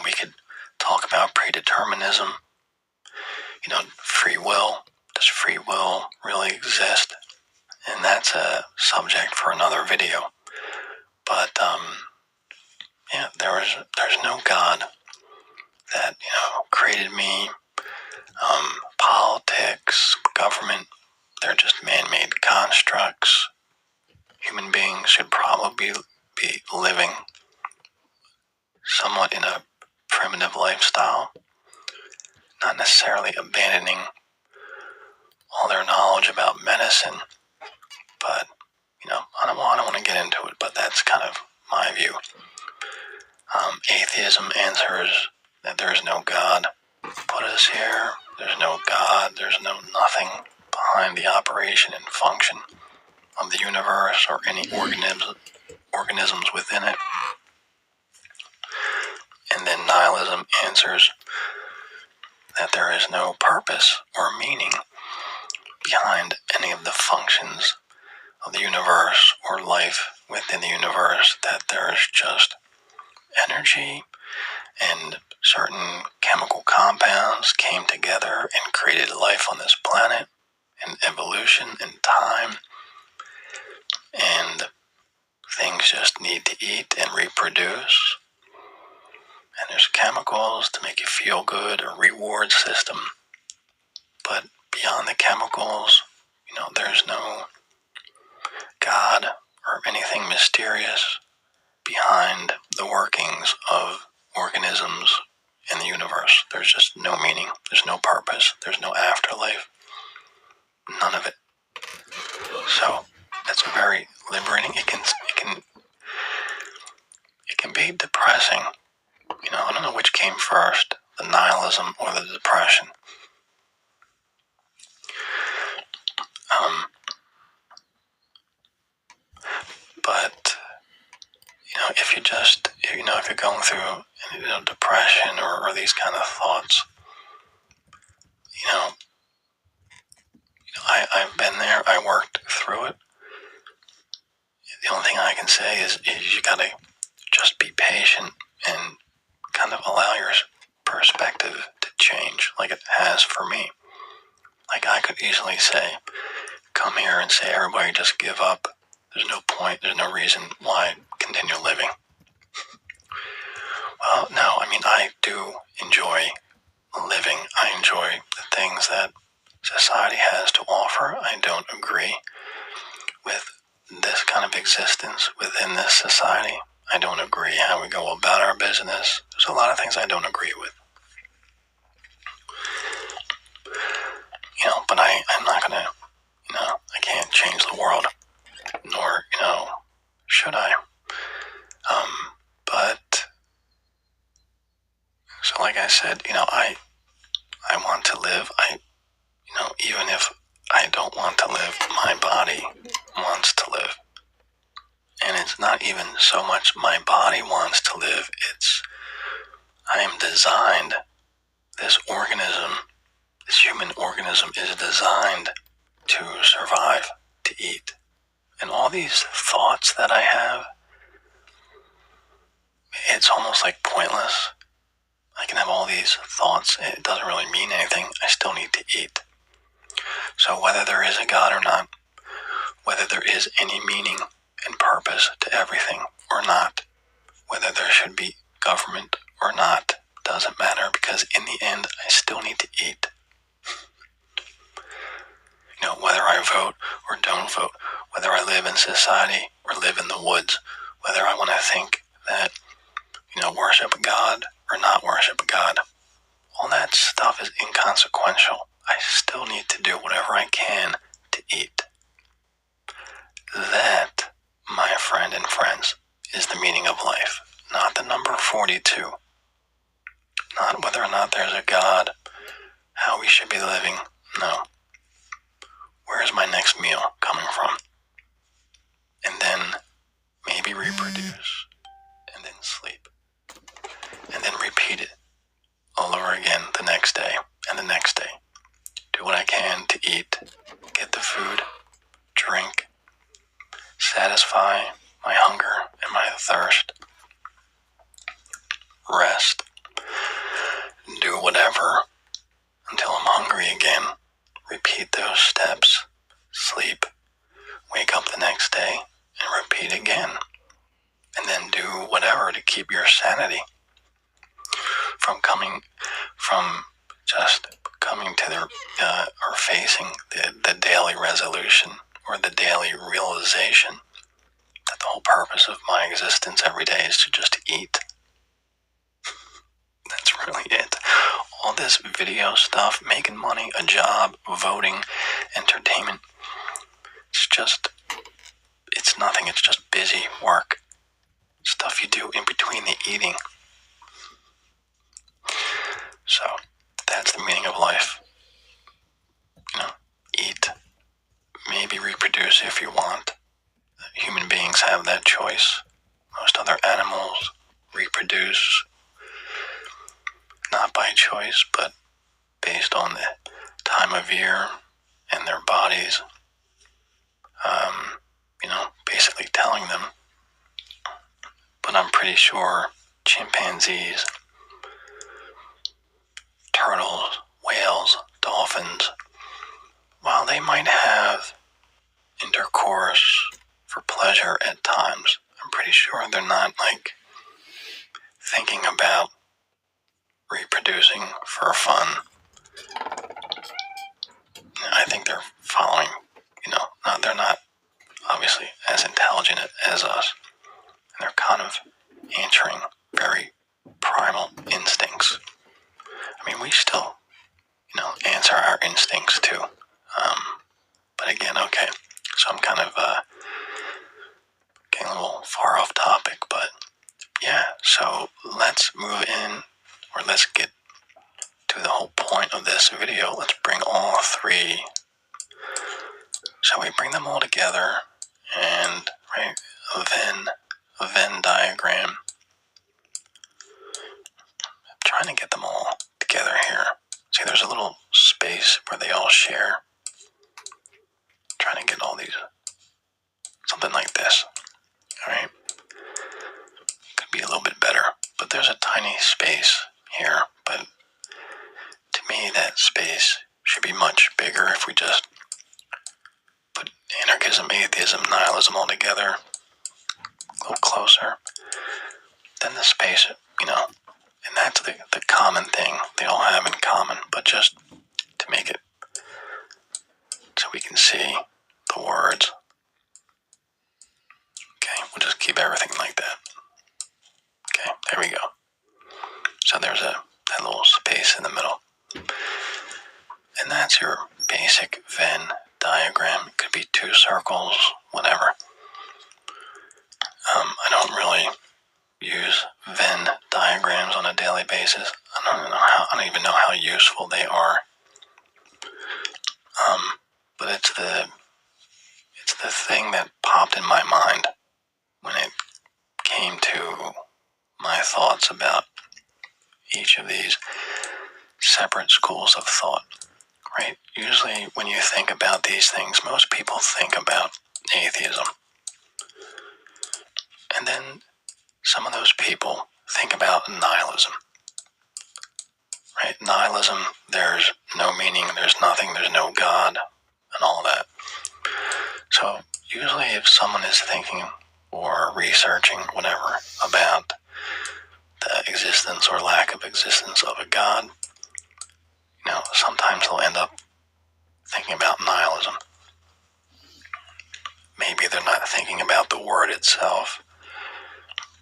We could talk about predeterminism, free will. Does free will really exist? And that's a subject for another video. But, there's no God that, created me. Politics, government, they're just man-made constructs. Human beings should probably be living somewhat in a primitive lifestyle, not necessarily abandoning all their knowledge about medicine, but, I don't want to get into it, but that's kind of my view. Atheism answers that there is no God put us here. There's no God. There's no nothing behind the operation and function of the universe or any organisms within it. And then nihilism answers that there is no purpose or meaning behind any of the functions of the universe or life within the universe, that there's just energy and certain chemical compounds came together and created life on this planet and evolution and time, and things just need to eat and reproduce, and there's chemicals to make you feel good, a reward system. But beyond the chemicals, there's no God or anything mysterious behind the workings of organisms in the universe. There's just no meaning. There's no purpose. There's no afterlife. None of it. So that's very liberating. It can be depressing. I don't know which came first, the nihilism or the depression. But if you're going through depression or these kind of thoughts, I've been there. I worked through it. The only thing I can say is you gotta just be patient and kind of allow your perspective to change, like it has for me. Like, I could easily say, come here and say, everybody just give up. There's no point. There's no reason why continue living. Well, no, I do enjoy living. I enjoy the things that society has to offer. I don't agree with this kind of existence within this society. I don't agree how we go about our business. There's a lot of things I don't agree with. But I'm not gonna, I can't change the world, nor, should I. But, so like I said, I want to live. Even if I don't want to live, my body wants to live. And it's not even so much my body wants to live, I am designed, this human organism is designed to survive, to eat. And all these thoughts that I have, it's almost like pointless. I can have all these thoughts, it doesn't really mean anything. I still need to eat. So whether there is a God or not, whether there is any meaning and purpose to everything or not, whether there should be government or not, doesn't matter, because in the end, I still need to eat. Whether I vote or don't vote, whether I live in society or live in the woods, whether I want to think that, worship a God or not worship a God, all that stuff is inconsequential. I still need to do whatever I can to eat. That, my friend and friends, is the meaning of life, not the number 42. Not whether or not there's a God, how we should be living. No. Where is my next meal coming from? And then maybe reproduce, and then sleep, and then repeat it all over again the next day and the next day. Do what I can to eat, get the food, drink, satisfy my hunger and my thirst, rest, do whatever until I'm hungry again, repeat those steps, sleep, wake up the next day, and repeat again, and then do whatever to keep your sanity from just coming to or facing the daily resolution or the daily realization that the whole purpose of my existence every day is to just eat. That's really it. All this video stuff, making money, a job, voting, entertainment, it's nothing. It's just busy work. Stuff you do in between the eating. So, that's the meaning of life. Eat. Maybe reproduce if you want. Human beings have that choice. Most other animals reproduce not by choice, but based on the time of year and their bodies. basically telling them. But I'm pretty sure chimpanzees, turtles, whales, dolphins, while they might have intercourse for pleasure at times, I'm pretty sure they're not like thinking about reproducing for fun. I think they're following, they're not obviously as intelligent as us. And they're kind of answering very primal instincts. I mean, we still, answer our instincts too. But again, okay. So I'm kind of getting a little far off topic, but yeah. So let's move in, or let's get to the whole point of this video. Let's bring all three. So we bring them all together, and right, a Venn diagram. I'm trying to get them all together here. See, there's a little space where they all share. I'm trying to get all these, something like this. All right, could be a little bit better, but there's a tiny space here. But to me, that space should be much bigger if we just put anarchism, atheism, nihilism all together, a little closer. Then the space, and that's the common thing they all have in common, but just to make it so we can see the words. Okay, we'll just keep everything like that. Okay, there we go. So there's that little space in the middle. And that's your basic Venn diagram. It could be two circles, whatever. I don't really use Venn diagrams on a daily basis. I don't even know how useful they are. But it's the thing that popped in my mind when it came to my thoughts about each of these separate schools of thought. Right? Usually when you think about these things, most people think about atheism. And then some of those people think about nihilism. Right? Nihilism, there's no meaning, there's nothing, there's no God, and all that. So usually if someone is thinking or researching whatever about the existence or lack of existence of a God, sometimes they'll end up thinking about nihilism. Maybe they're not thinking about the word itself,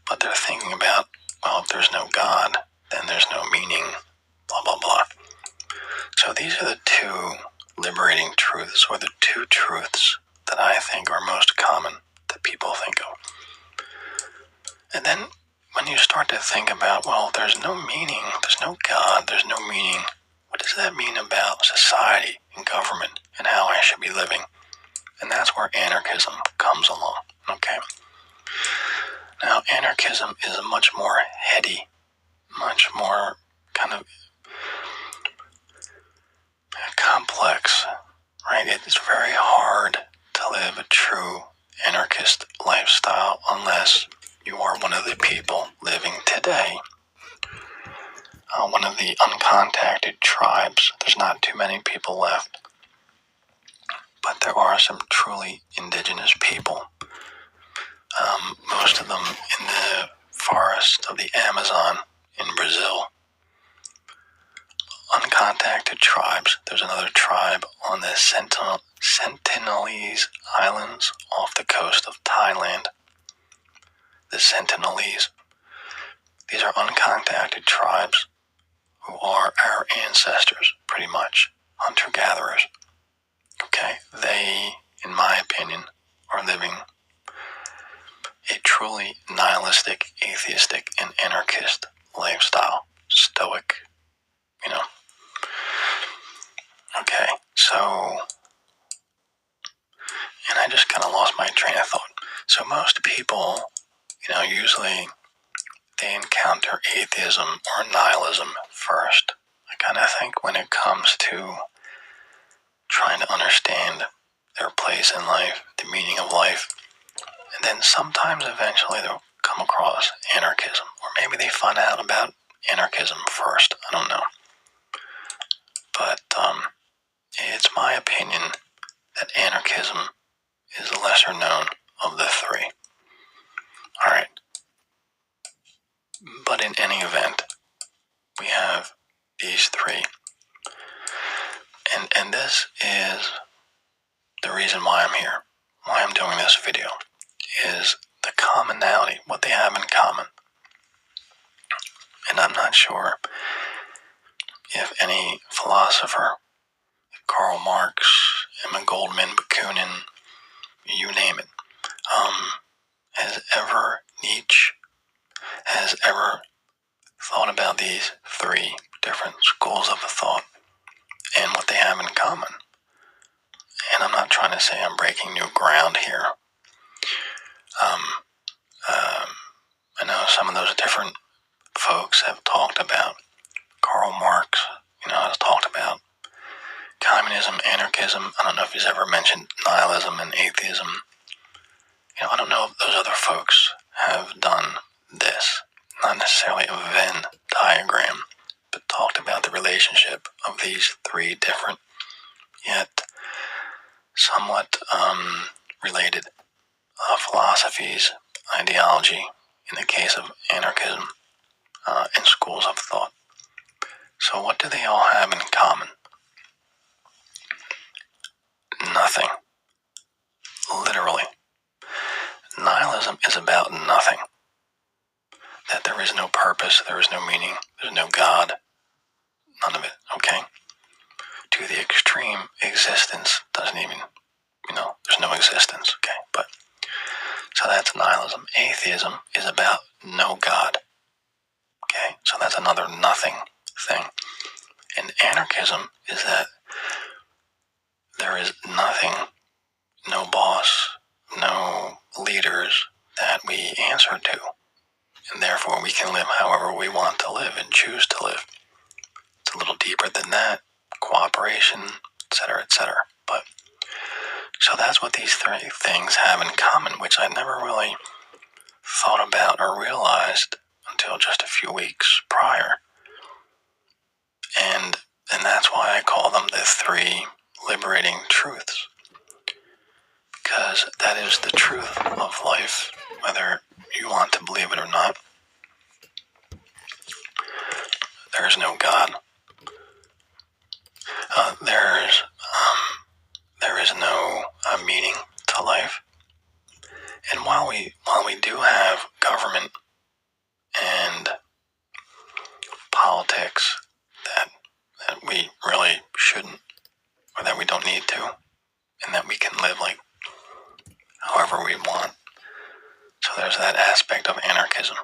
but they're thinking about, well, if there's no God, then there's no meaning, blah, blah, blah. So these are the two liberating truths, or the two truths that I think are most common that people think of. And then when you start to think about, well, there's no meaning, there's no God, there's no meaning, what does that mean about society and government and how I should be living? And that's where anarchism comes along, okay? Now, anarchism is a much more heady, much more kind of complex, right? It's very hard to live a true anarchist lifestyle unless you are one of the people living today. One of the uncontacted tribes. There's not too many people left. But there are some truly indigenous people. Most of them in the forest of the Amazon in Brazil. Uncontacted tribes. There's another tribe on the Sentinelese Islands off the coast of Thailand. The Sentinelese. These are uncontacted tribes who are our ancestors, pretty much. Hunter-gatherers. Okay, they, in my opinion, are living a truly nihilistic, atheistic, and anarchist lifestyle. Stoic, Okay, so, and I just kind of lost my train of thought. So most people, usually they encounter atheism or nihilism first. I kind of think when it comes to trying to understand their place in life, the meaning of life, And then sometimes eventually they'll come across anarchism, or maybe they find out about anarchism first. I don't know. But it's my opinion that anarchism is the lesser known of the three. Alright. But in any event, we have these three. And this is the reason why I'm here, why I'm doing this video, is the commonality, what they have in common. And I'm not sure if any philosopher, Karl Marx, Emma Goldman, Bakunin, you name it, Nietzsche, has ever thought about these three different schools of thought and what they have in common. And I'm not trying to say I'm breaking new ground here. I know some of those different folks have talked about Karl Marx, has talked about communism, anarchism. I don't know if he's ever mentioned nihilism and atheism. I don't know if those other folks have done this. Not necessarily a Venn diagram, but talked about the relationship of these three different, yet somewhat related philosophies, ideology, in the case of anarchism, and schools of thought. So what do they all have in common? Nothing. Literally. Nihilism is about nothing. That there is no purpose, there is no meaning, there's no God. None of it, okay? To the extreme, existence doesn't even, there's no existence, okay? But, so that's nihilism. Atheism is about no God. Okay, so that's another nothing thing. And anarchism is that there is nothing, no boss, no leaders that we answer to. And therefore we can live however we want to live and choose to live. It's a little deeper than that. Cooperation, etc., etc. But, so that's what these three things have in common, which I never really thought about or realized until just a few weeks prior. And that's why I call them the three liberating truths. Because that is the truth of life, whether you want to believe it or not. There is no God. There is no meaning to life. And while we do have government and politics that we really shouldn't, or that we don't need to, and that we can live like however we want. So there's that aspect of anarchism.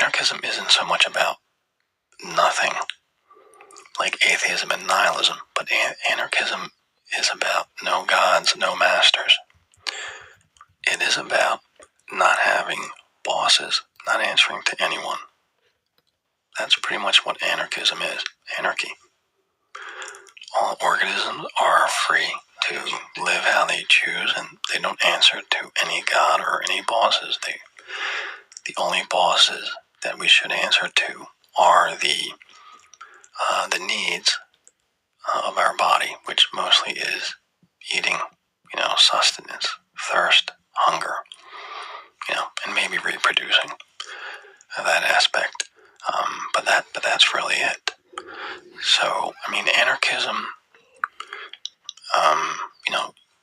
Anarchism isn't so much about nothing like atheism and nihilism, but anarchism is about no gods, no masters. It is about not having bosses, not answering to anyone. That's pretty much what anarchism is. Anarchy. All organisms are free to live how they choose, and they don't answer to any god or any bosses. The only bosses that we should answer to are the needs of our body, which mostly is eating, sustenance, thirst, hunger, and maybe reproducing, that aspect. But that's really it. So, anarchism,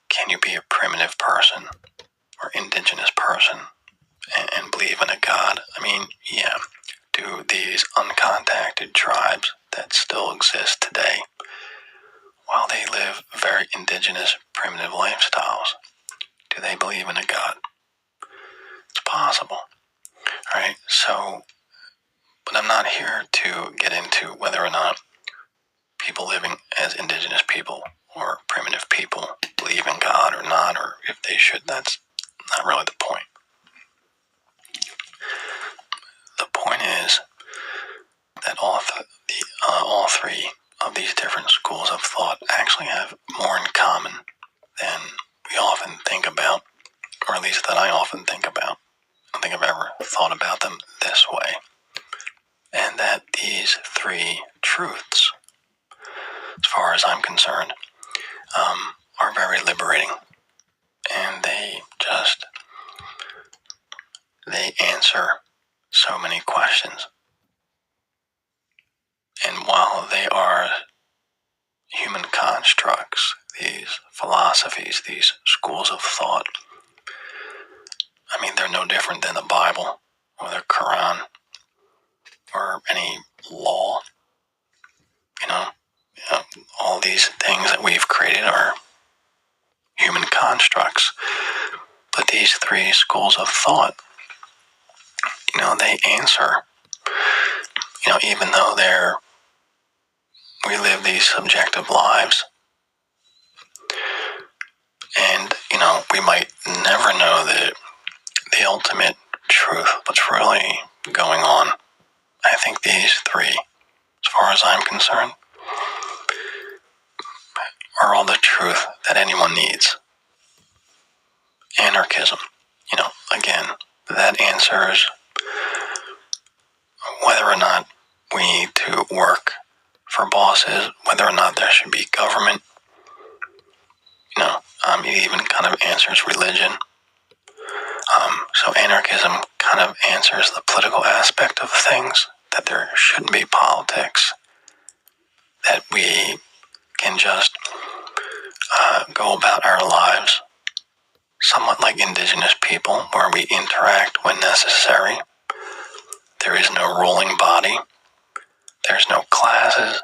can you be a primitive person or indigenous person and believe in a god? Yeah. Do these uncontacted tribes that still exist today, while they live very indigenous, primitive lifestyles, do they believe in a god? It's possible. Alright, so, but I'm not here to get into whether or not people living as indigenous people or primitive people believe in God or not, or if they should. That's not really the point. The point is that all three of these different schools of thought actually have more in common than we often think about. three truths, as far as I'm concerned, are very liberating. And they answer so many questions. And while they are human constructs, these philosophies, these schools of thought, I mean, they're no different than the Bible or the Quran or any law. All these things that we've created are human constructs. But these three schools of thought, they answer, even though we live these subjective lives. And, we might never know the ultimate truth, what's really going on. I think these three, as far as I'm concerned, are all the truth that anyone needs. Anarchism, again, that answers whether or not we need to work for bosses, whether or not there should be government. It even kind of answers religion. So anarchism kind of answers the political aspect of things, that there shouldn't be politics, that we can just go about our lives somewhat like indigenous people, where we interact when necessary. There is no ruling body. There's no classes.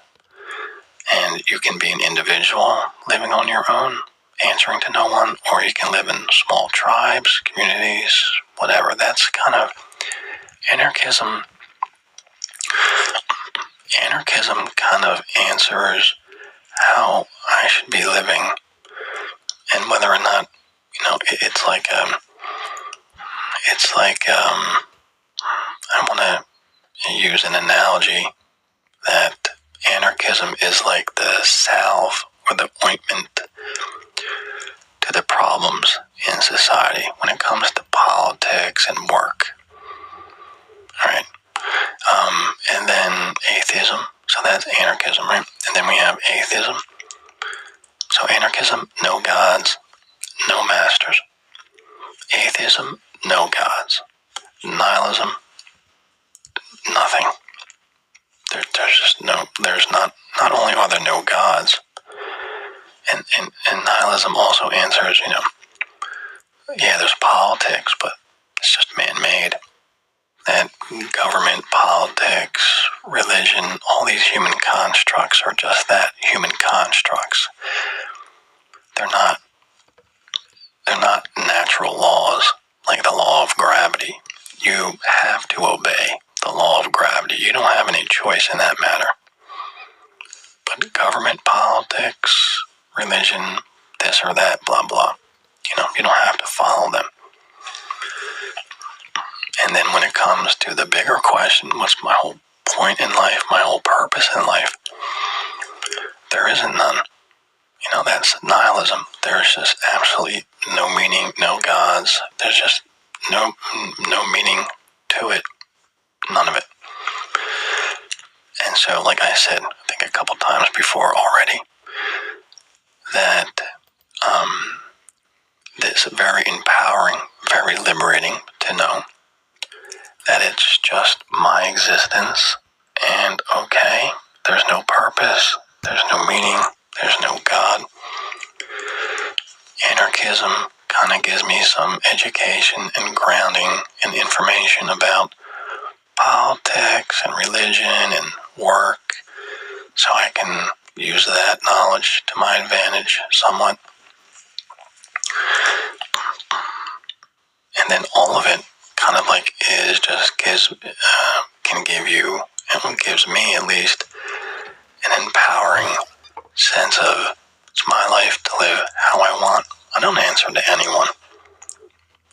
And you can be an individual living on your own, answering to no one, or you can live in small tribes, communities, whatever. That's kind of anarchism. Anarchism kind of answers how I should be living, and whether or not, it's like I want to use an analogy that anarchism is like the salve or the ointment to the problems in society when it comes to politics and work. All right. And then atheism. So that's anarchism, right? And then we have atheism. So anarchism, no gods, no masters. Atheism, no gods. Nihilism, nothing. There's just not only are there no gods, and nihilism also answers, there's politics, but it's just man-made. That government, politics, religion, all these human constructs are just that, human constructs. They're not natural laws like the law of gravity. You have to obey the law of gravity. You don't have any choice in that matter. But government, politics, religion, this or that, blah, blah, you don't have to follow them. And then when it comes to the bigger question, what's my whole point in life, my whole purpose in life? There isn't none. That's nihilism. There's just absolutely no meaning, no gods. There's just no meaning to it. None of it. And so, like I said, I think a couple times before already, that this is very empowering, very liberating to know that it's just my existence, and okay, there's no purpose, there's no meaning, there's no God. Anarchism kind of gives me some education and grounding and information about politics and religion and work, so I can use that knowledge to my advantage somewhat. And then all of it kind of like can give you, and gives me at least, an empowering sense of it's my life to live how I want. I don't answer to anyone.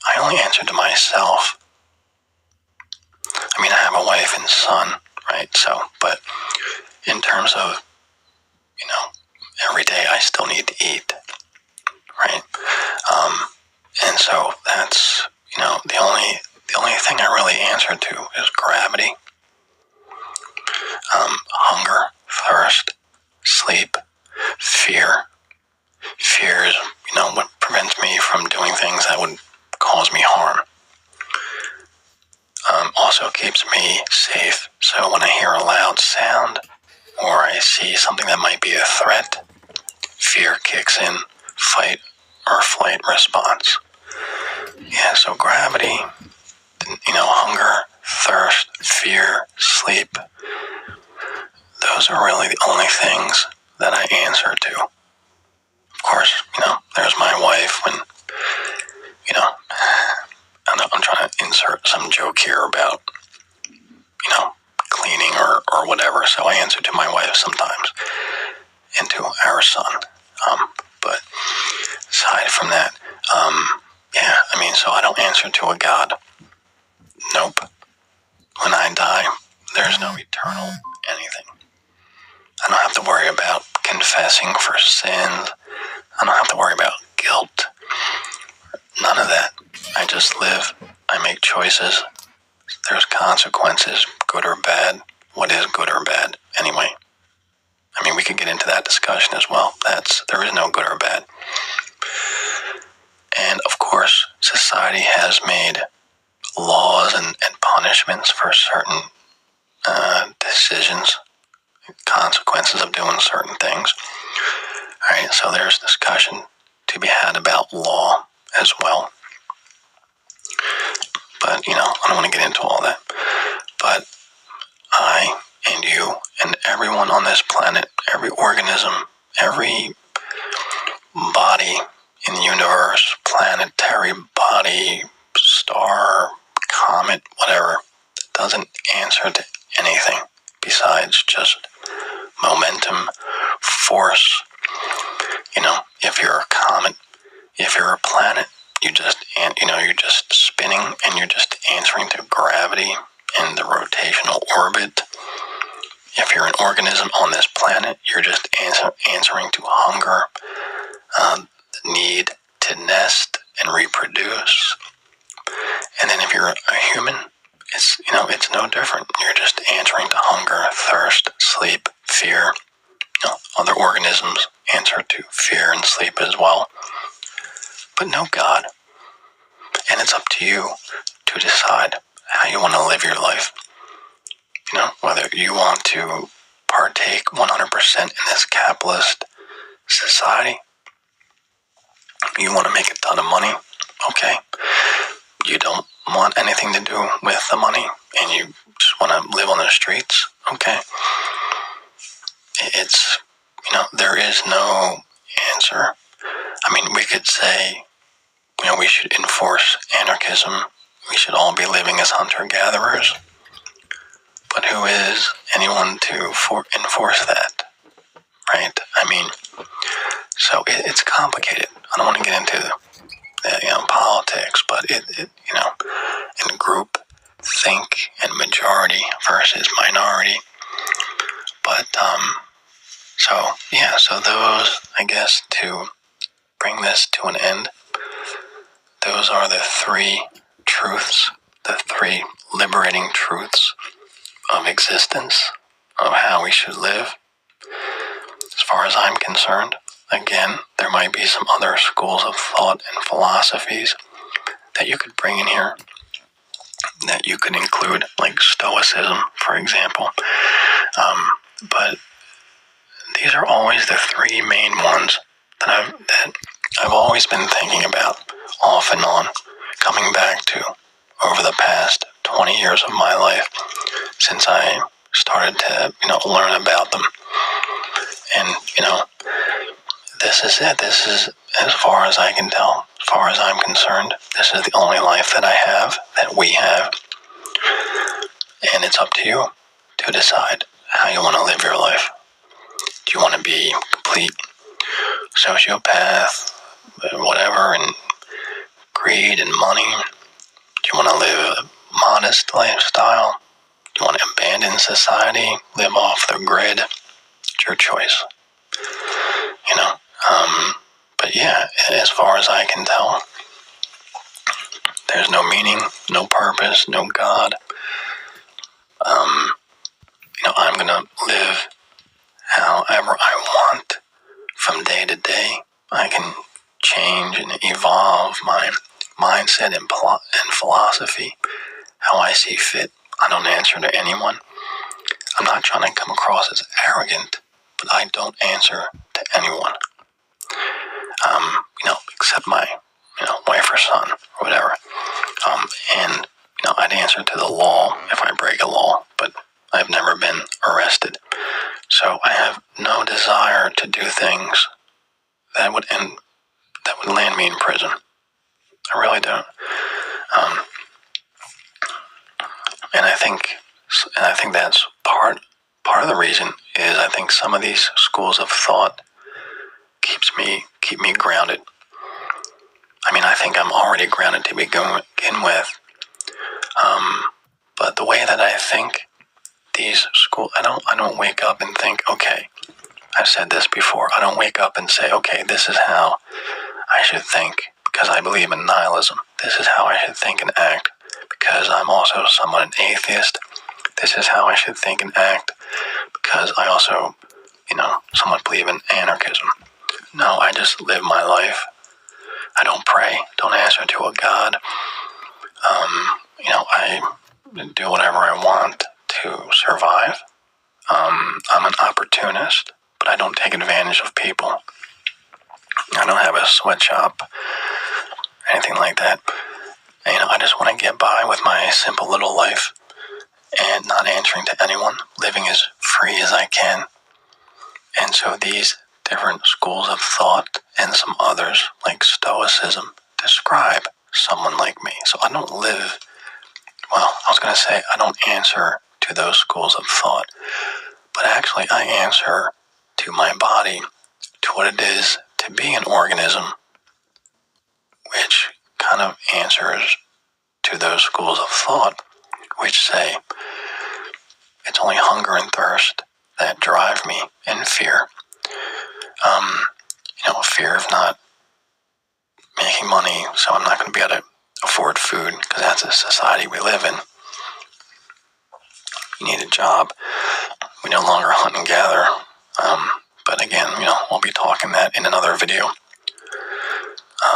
I only answer to myself. I mean, I have a wife and son, right? So, but in terms of, every day I still need to eat, right? And so that's, the only thing I really answer to is gravity. keeps me safe. So when I hear a loud sound or I see something that might be a threat, fear kicks in, fight or flight response. Yeah, so gravity, hunger, thirst, fear, sleep, those are really the only things that I answer to. Of course, there's my wife when, I'm trying to insert some joke here about, cleaning or whatever, so I answer to my wife sometimes and to our son. But aside from that, so I don't answer to a God. Nope. When I die, there's no eternal anything. I don't have to worry about confessing for sins. I don't have to worry about guilt. None of that. I just live. I make choices. There's consequences, good or bad. What is good or bad, anyway? We could get into that discussion as well. There is no good or bad. And of course, society has made laws and punishments for certain decisions, consequences of doing certain things. All right, so there's discussion to be had about law as well. But, I don't want to get into all that. But I and you and everyone on this planet, every organism, every body in the universe, planetary body, star, comet, whatever, doesn't answer to anything besides just momentum, force. If you're a comet, if you're a planet, you're just spinning and you're just answering to gravity and the rotational orbit. If you're an organism on this planet, you're just answering to hunger, the need to nest and reproduce. And then if you're a human, it's no different. You're just answering to hunger, thirst, sleep, fear. Other organisms answer to fear and sleep as well. But no God. And it's up to you to decide how you want to live your life. Whether you want to partake 100% in this capitalist society. You want to make a ton of money. Okay. You don't want anything to do with the money and you just want to live on the streets. Okay. It's, there is no answer. We could say, we should enforce anarchism. We should all be living as hunter-gatherers. But who is anyone to enforce that? Right? So it's complicated. I don't want to get into politics, but in group think and majority versus minority. But so those, I guess, to bring this to an end, those are the three truths, the three liberating truths of existence, of how we should live. As far as I'm concerned, again, there might be some other schools of thought and philosophies that you could bring in here, that you could include, like Stoicism, for example. But these are always the three main ones that I've always been thinking about, off and on, coming back to over the past 20 years of my life, since I started to, learn about them. And, this is it. This is, as far as I can tell, as far as I'm concerned, this is the only life that I have, that we have. And it's up to you to decide how you want to live your life. Do you want to be a complete sociopath, whatever, and greed and money? Do you want to live a modest lifestyle? Do you want to abandon society, live off the grid? It's your choice. But yeah, as far as I can tell, there's no meaning, no purpose, no God. I'm going to live however I want from day to day. I can change and evolve my mindset and philosophy how I see fit. I don't answer to anyone. I'm not trying to come across as arrogant, but I don't answer to anyone. Except my, wife or son or whatever. And I'd answer to the law if I break a law, but I've never been arrested. So I have no desire to do things that would land me in prison. I really don't. And I think that's part of the reason is I think some of these schools of thought keep me grounded. I mean, I think I'm already grounded to begin with. But the way that I think these schools, I don't wake up and think, okay, I've said this before. I don't wake up and say, okay, this is how I should think because I believe in nihilism. This is how I should think and act because I'm also somewhat an atheist. This is how I should think and act because I also, somewhat believe in anarchism. No, I just live my life. I don't pray, don't answer to a God. I do whatever I want to survive. I'm an opportunist, but I don't take advantage of people. I don't have a sweatshop, anything like that. I just want to get by with my simple little life and not answering to anyone, living as free as I can. And so these different schools of thought and some others, like Stoicism, describe someone like me. So I don't live, I don't answer to those schools of thought, but actually I answer to my body, to what it is to be an organism, which kind of answers to those schools of thought, which say it's only hunger and thirst that drive me, and fear. Fear of not making money, so I'm not going to be able to afford food, because that's the society we live in. You need a job. We no longer hunt and gather. But again, we'll be talking that in another video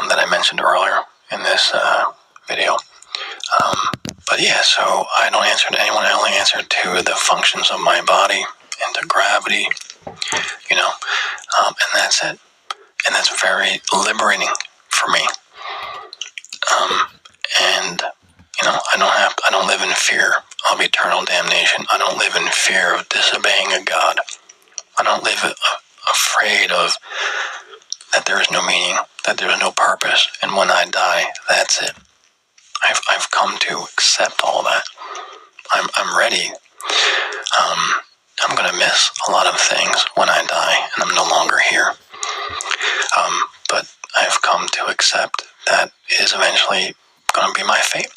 that I mentioned earlier in this video. But yeah, so I don't answer to anyone. I only answer to the functions of my body and to gravity, and that's it. And that's very liberating for me. And I don't live in fear of eternal damnation. I don't live in fear of disobeying a God. I don't live afraid of that there is no meaning, that there is no purpose, and when I die, that's it. I've come to accept all that. I'm ready. I'm going to miss a lot of things when I die, and I'm no longer here. But I've come to accept that is eventually going to be my fate.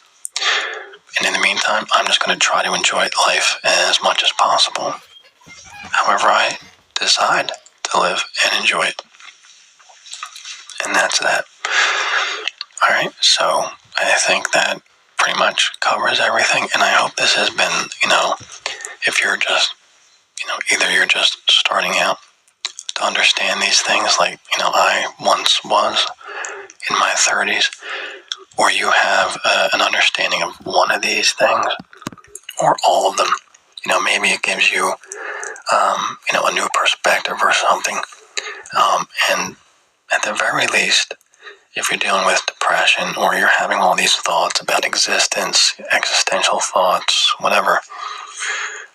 And in the meantime, I'm just going to try to enjoy life as much as possible, however I decide to live and enjoy it. And that's that. Alright, so I think that pretty much covers everything, and I hope this has been, if you're just, either you're just starting out to understand these things like, I once was in my 30s, or you have an understanding of one of these things, or all of them. Maybe it gives you, a new perspective or something. And at the very least, if you're dealing with depression or you're having all these thoughts about existence, existential thoughts, whatever,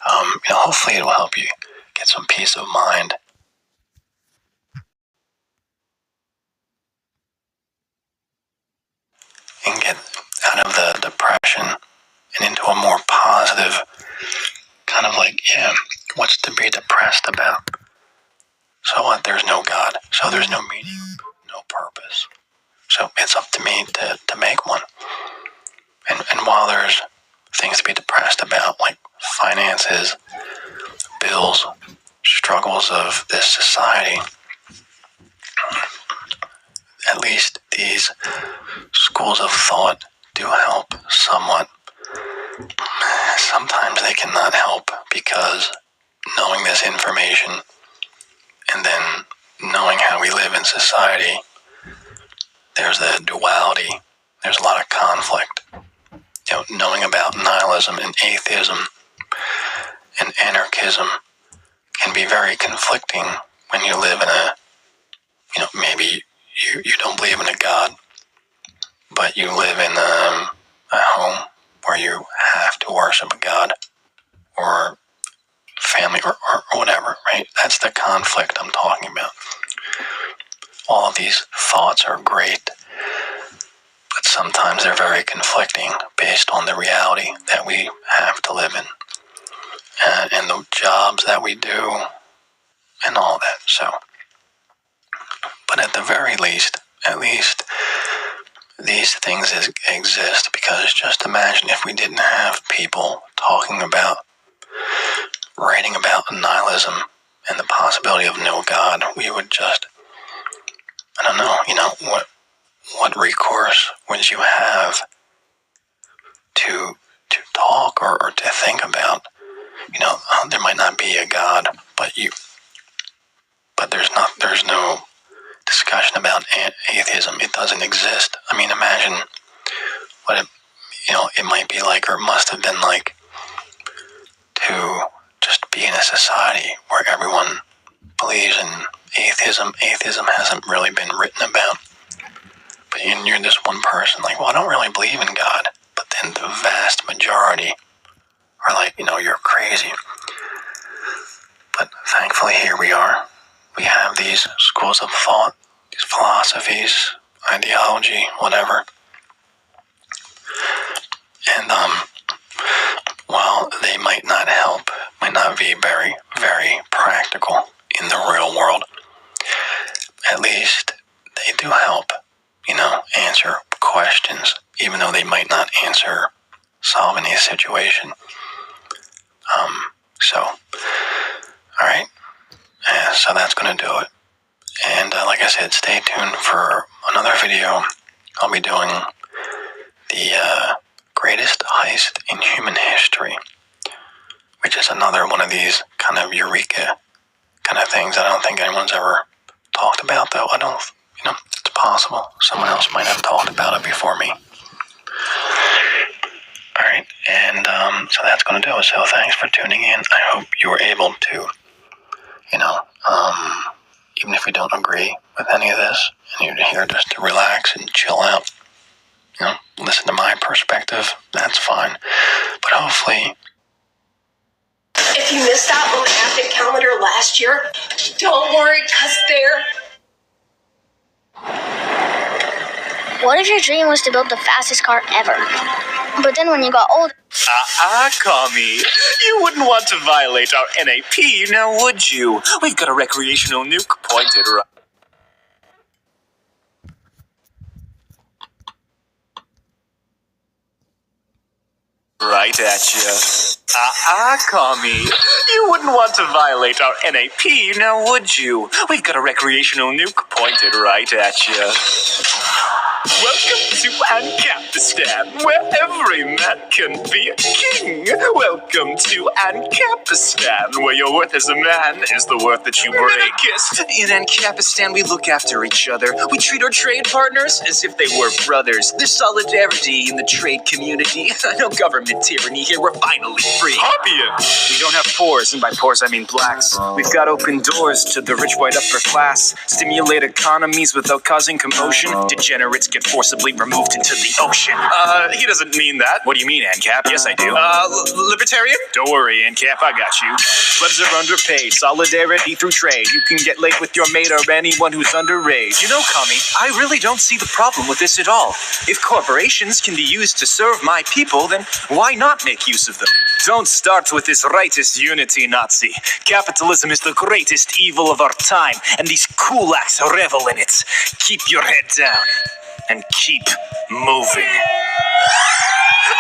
hopefully it will help you get some peace of mind. And get out of the depression and into a more positive kind of like, what's to be depressed about? So what? There's no God. So there's no meaning, no purpose. So it's up to me to make one. And while there's things to be depressed about, like finances, bills, struggles of this society, at least these schools of thought do help somewhat. Sometimes they cannot help because knowing this information and then knowing how we live in society, there's the duality, there's a lot of conflict. knowing about nihilism and atheism and anarchism can be very conflicting when you live in a, maybe you don't believe in a God, but you live in a home where you have to worship a God or family or whatever, right? That's the conflict I'm talking about. All of these thoughts are great, but sometimes they're very conflicting based on the reality that we have to live in and the jobs that we do and all that. So, but at the very least, at least these things exist, because just imagine if we didn't have people talking about, writing about nihilism and the possibility of no God. We would just, I don't know, what recourse would you have to talk or to think about? There might not be a God, but there's no discussion about atheism. It doesn't exist. I mean, imagine what it might be like, or must have been like, to just be in a society where everyone believes in atheism. Atheism hasn't really been written about, but you're this one person like, well, I don't really believe in God, but then the vast majority are like, you're crazy. But thankfully, here we are. We have these schools of thought, these philosophies, ideology, whatever. And while they might not help, might not be very, very practical in the real world, at least they do help, answer questions, even though they might not solve any situation. So, all right. So that's going to do it. And like I said, stay tuned for another video. I'll be doing the greatest heist in human history, which is another one of these kind of eureka kind of things I don't think anyone's ever talked about, though. I don't, it's possible someone else might have talked about it before me. All right, and so that's going to do it. So thanks for tuning in. I hope you were able to, even if you don't agree with any of this, and you're here just to relax and chill out, listen to my perspective, that's fine. But hopefully... If you missed out on the Advent calendar last year, don't worry, because What if your dream was to build the fastest car ever? But then when you got older... Commie. You wouldn't want to violate our NAP, now would you? We've got a recreational nuke pointed right at you. Commie. You wouldn't want to violate our NAP, now would you? We've got a recreational nuke pointed right at you. Welcome to Anarchism, where every man can be a king. Welcome to Anarchism, where your worth as a man is the worth that you bring. In Anarchism, we look after each other. We treat our trade partners as if they were brothers. There's solidarity in the trade community. No government tyranny here, we're finally free. Hobbyists! We don't have pores, and by pores I mean blacks. We've got open doors to the rich white upper class. Stimulate economies without causing commotion. Degenerates get forcibly removed into the ocean. He doesn't mean that. What do you mean, ANCAP? Yes, I do. Libertarian? Don't worry, ANCAP, I got you. Plebs are underpaid. Solidarity through trade. You can get laid with your mate or anyone who's underage. You know, Commie, I really don't see the problem with this at all. If corporations can be used to serve my people, then why not make use of them? Don't start with this rightist unity, Nazi. Capitalism is the greatest evil of our time, and these kulaks revel in it. Keep your head down and keep moving.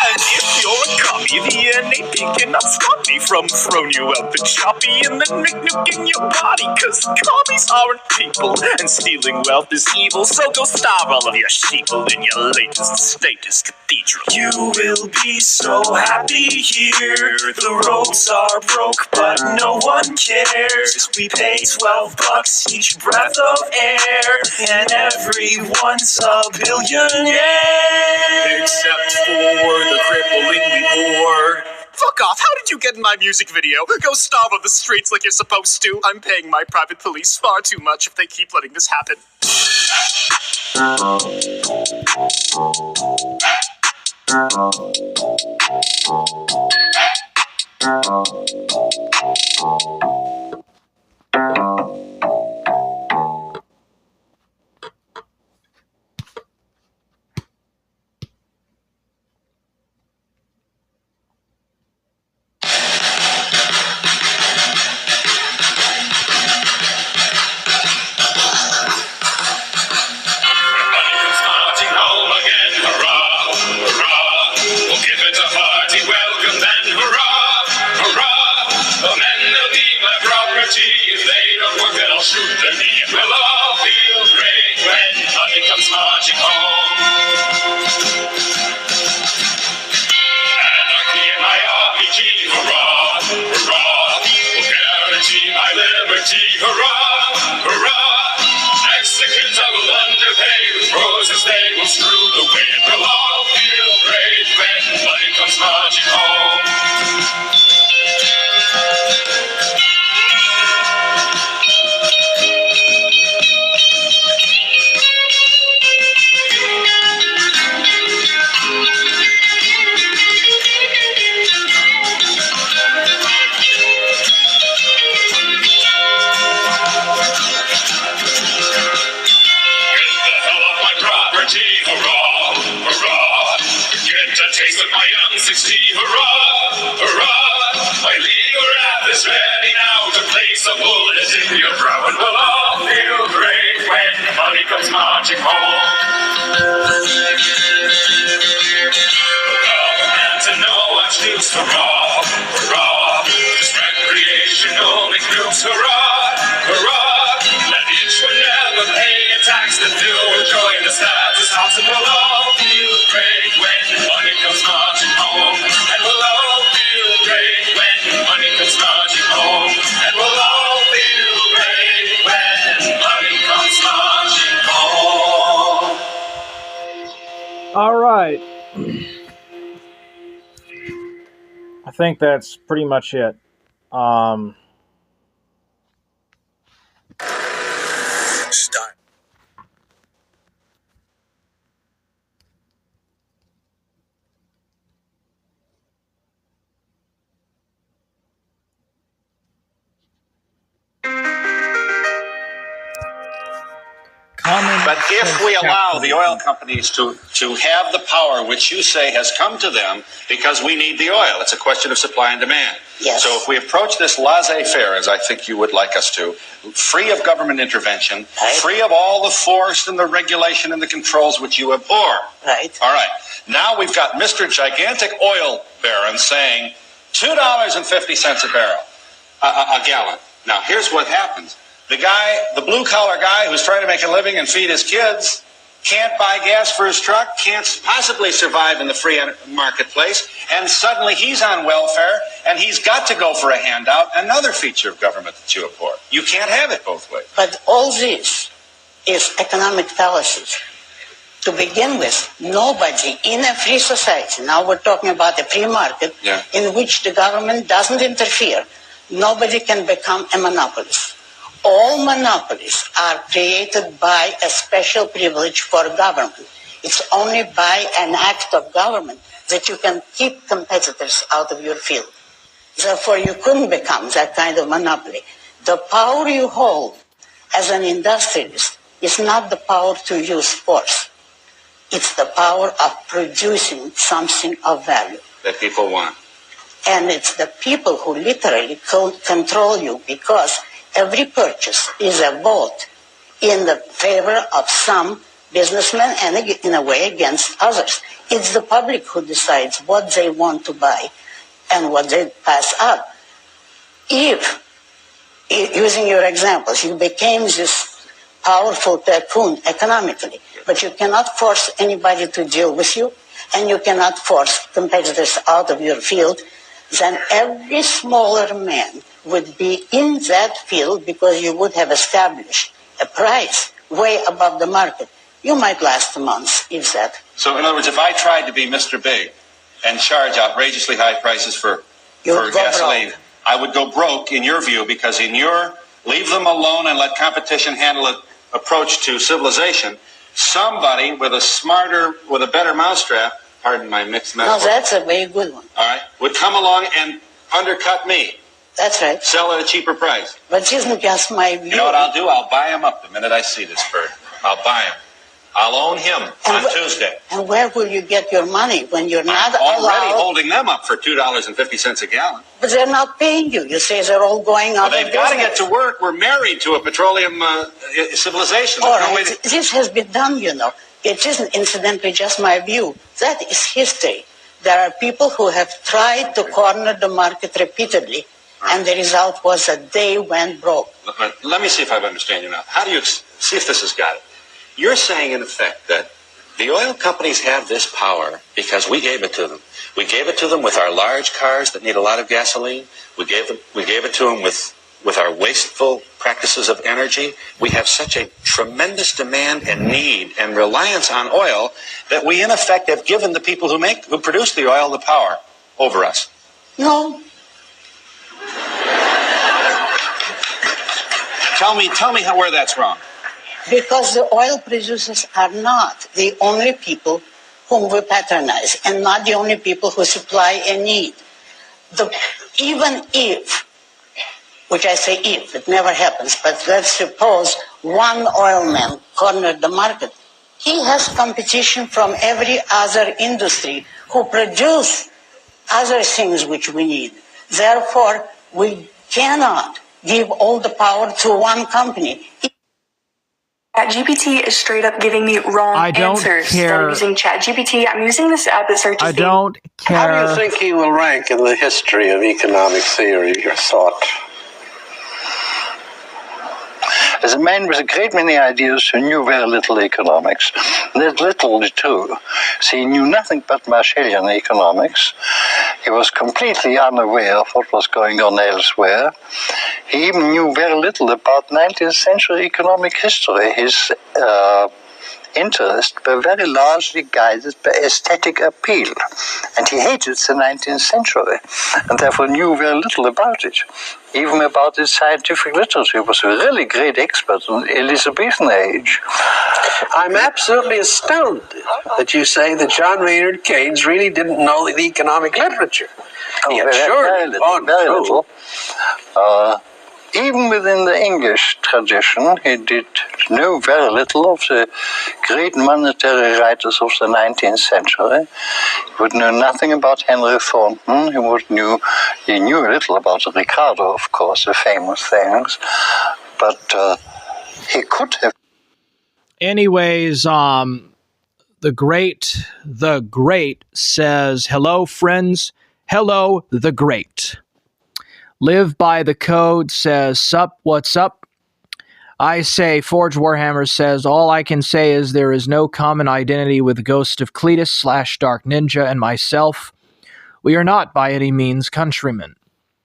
And if you're a commie, the NAP cannot stop me from throwing you out the choppy and then nuking your body. Cause commies aren't people, and stealing wealth is evil. So go starve all of your sheeple in your latest status cathedral. You will be so happy here. The roads are broke, but no one cares. We pay $12 each breath of air, and everyone's a billionaire. Except for the cripplingly poor. Fuck off, how did you get in my music video? Go starve on the streets like you're supposed to. I'm paying my private police far too much if they keep letting this happen. Shoot them, we'll all feel great when money comes marching home. Anarchy in my RPG, hurrah, hurrah. Will guarantee my liberty, hurrah, hurrah. Executives I will underpay with roses, they will screw the wind. We'll all feel great when money comes marching home. Hurrah, hurrah, get a taste of my young 60, hurrah, hurrah, my legal rap is ready now to place a bullet in your brow, and we'll all feel great when money comes marching home. Government and no excuse, hurrah, hurrah, this recreation only groups, hurrah, hurrah, let each one never pay a tax that do enjoy the status house, and we'll all feel great when money comes marching home, and we'll all feel great when money comes marching home, and we'll all feel great when money comes marching home. All right. I think that's pretty much it. Start. But if we allow the oil companies to have the power which you say has come to them because we need the oil, it's a question of supply and demand. Yes. So if we approach this laissez-faire, as I think you would like us to, free of government intervention, right, free of all the force and the regulation and the controls which you abhor. Right. All right. Now we've got Mr. Gigantic Oil Baron saying $2.50 a barrel, a gallon. Now here's what happens. The guy, the blue-collar guy who's trying to make a living and feed his kids, can't buy gas for his truck, can't possibly survive in the free marketplace, and suddenly he's on welfare, and he's got to go for a handout, another feature of government that you abhor. You can't have it both ways. But all this is economic fallacies. To begin with, nobody in a free society, now we're talking about a free market, in which the government doesn't interfere, nobody can become a monopolist. All monopolies are created by a special privilege for government. It's only by an act of government that you can keep competitors out of your field. Therefore, you couldn't become that kind of monopoly. The power you hold as an industrialist is not the power to use force. It's the power of producing something of value. That people want. And it's the people who literally control you, because every purchase is a vote in the favor of some businessmen and in a way against others. It's the public who decides what they want to buy and what they pass up. If, using your examples, you became this powerful tycoon economically, but you cannot force anybody to deal with you, and you cannot force competitors out of your field, then every smaller man would be in that field because you would have established a price way above the market. You might last a month, if that. So in other words, if I tried to be Mr. Big and charge outrageously high prices for gasoline. Broke. I would go broke, in your view, because in your leave them alone and let competition handle it approach to civilization, somebody with a better mousetrap, pardon my mixed metaphor. No, that's a very good one. All right, would come along and undercut me. That's right. Sell at a cheaper price. But it isn't just my view. You know what I'll do? I'll buy him up the minute I see this bird. I'll buy him. I'll own him on Tuesday. And where will you get your money when you're not already allowed? Holding them up for $2.50 a gallon. But they're not paying you. You say they're all going out of business. They've got to get to work. We're married to a petroleum civilization. All right. This has been done, you know. It isn't incidentally just my view. That is history. There are people who have tried to corner the market repeatedly, and the result was that they went broke. Let me see if I understand you now. How do you see if this has got it? You're saying, in effect, that the oil companies have this power because we gave it to them. We gave it to them with our large cars that need a lot of gasoline. We gave it to them with our wasteful practices of energy. We have such a tremendous demand and need and reliance on oil that we, in effect, have given the people who produce the oil the power over us. No. Tell me where that's wrong. Because the oil producers are not the only people whom we patronize and not the only people who supply a need. Even if, which I say if, it never happens, but let's suppose one oilman cornered the market. He has competition from every other industry who produce other things which we need. Therefore, we cannot give all the power to one company. ChatGPT is straight up giving me wrong answers. Instead of using ChatGPT, I'm using this app that searches. I don't care. How do you think he will rank in the history of economic theory, your thought? As a man with a great many ideas who knew very little economics, that's literally true. So he knew nothing but Marshallian economics. He was completely unaware of what was going on elsewhere. He even knew very little about 19th century economic history. His interests were very largely guided by aesthetic appeal. And he hated the 19th century, and therefore knew very little about it. Even about its scientific literature. He was a really great expert in the Elizabethan age. I'm absolutely astounded that you say that John Maynard Keynes really didn't know the economic literature. Very little. Even within the English tradition, he did know very little of the great monetary writers of the 19th century. He would know nothing about Henry Thornton. He knew a little about Ricardo, of course, the famous things. But he could have. Anyways, the great says, hello, friends. Hello, the great. Live by the code says, sup, what's up? I say, Forge Warhammer says, all I can say is there is no common identity with the Ghost of Cletus / Dark Ninja and myself. We are not by any means countrymen.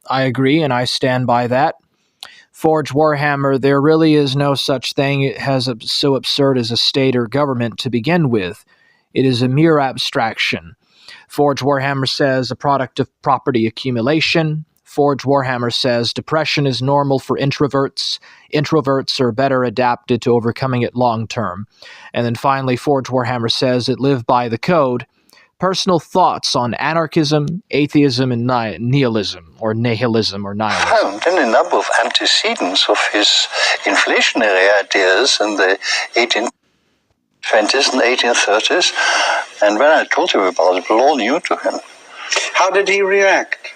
I agree, and I stand by that. Forge Warhammer, there really is no such thing as so absurd as a state or government to begin with. It is a mere abstraction. Forge Warhammer says, a product of property accumulation. Forge Warhammer says, depression is normal for introverts. Introverts are better adapted to overcoming it long term. And then finally, Forge Warhammer says, it live by the code. Personal thoughts on anarchism, atheism, and nihilism, or nihilism. Found in a number of antecedents of his inflationary ideas in the 1820s and 1830s. And when I told him about it, it was all new to him. How did he react?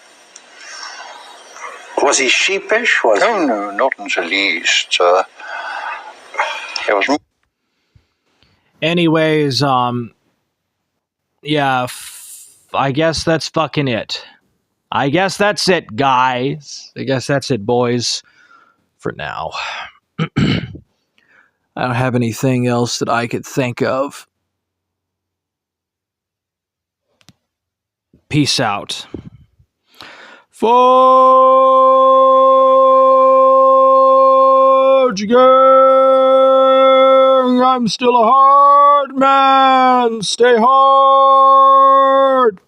Was he sheepish? No, not in the least. He was. Anyways, yeah, I guess that's fucking it. I guess that's it, guys. I guess that's it, boys, for now. I don't have anything else that I could think of. Peace out. Forge gang, I'm still a hard man. Stay hard.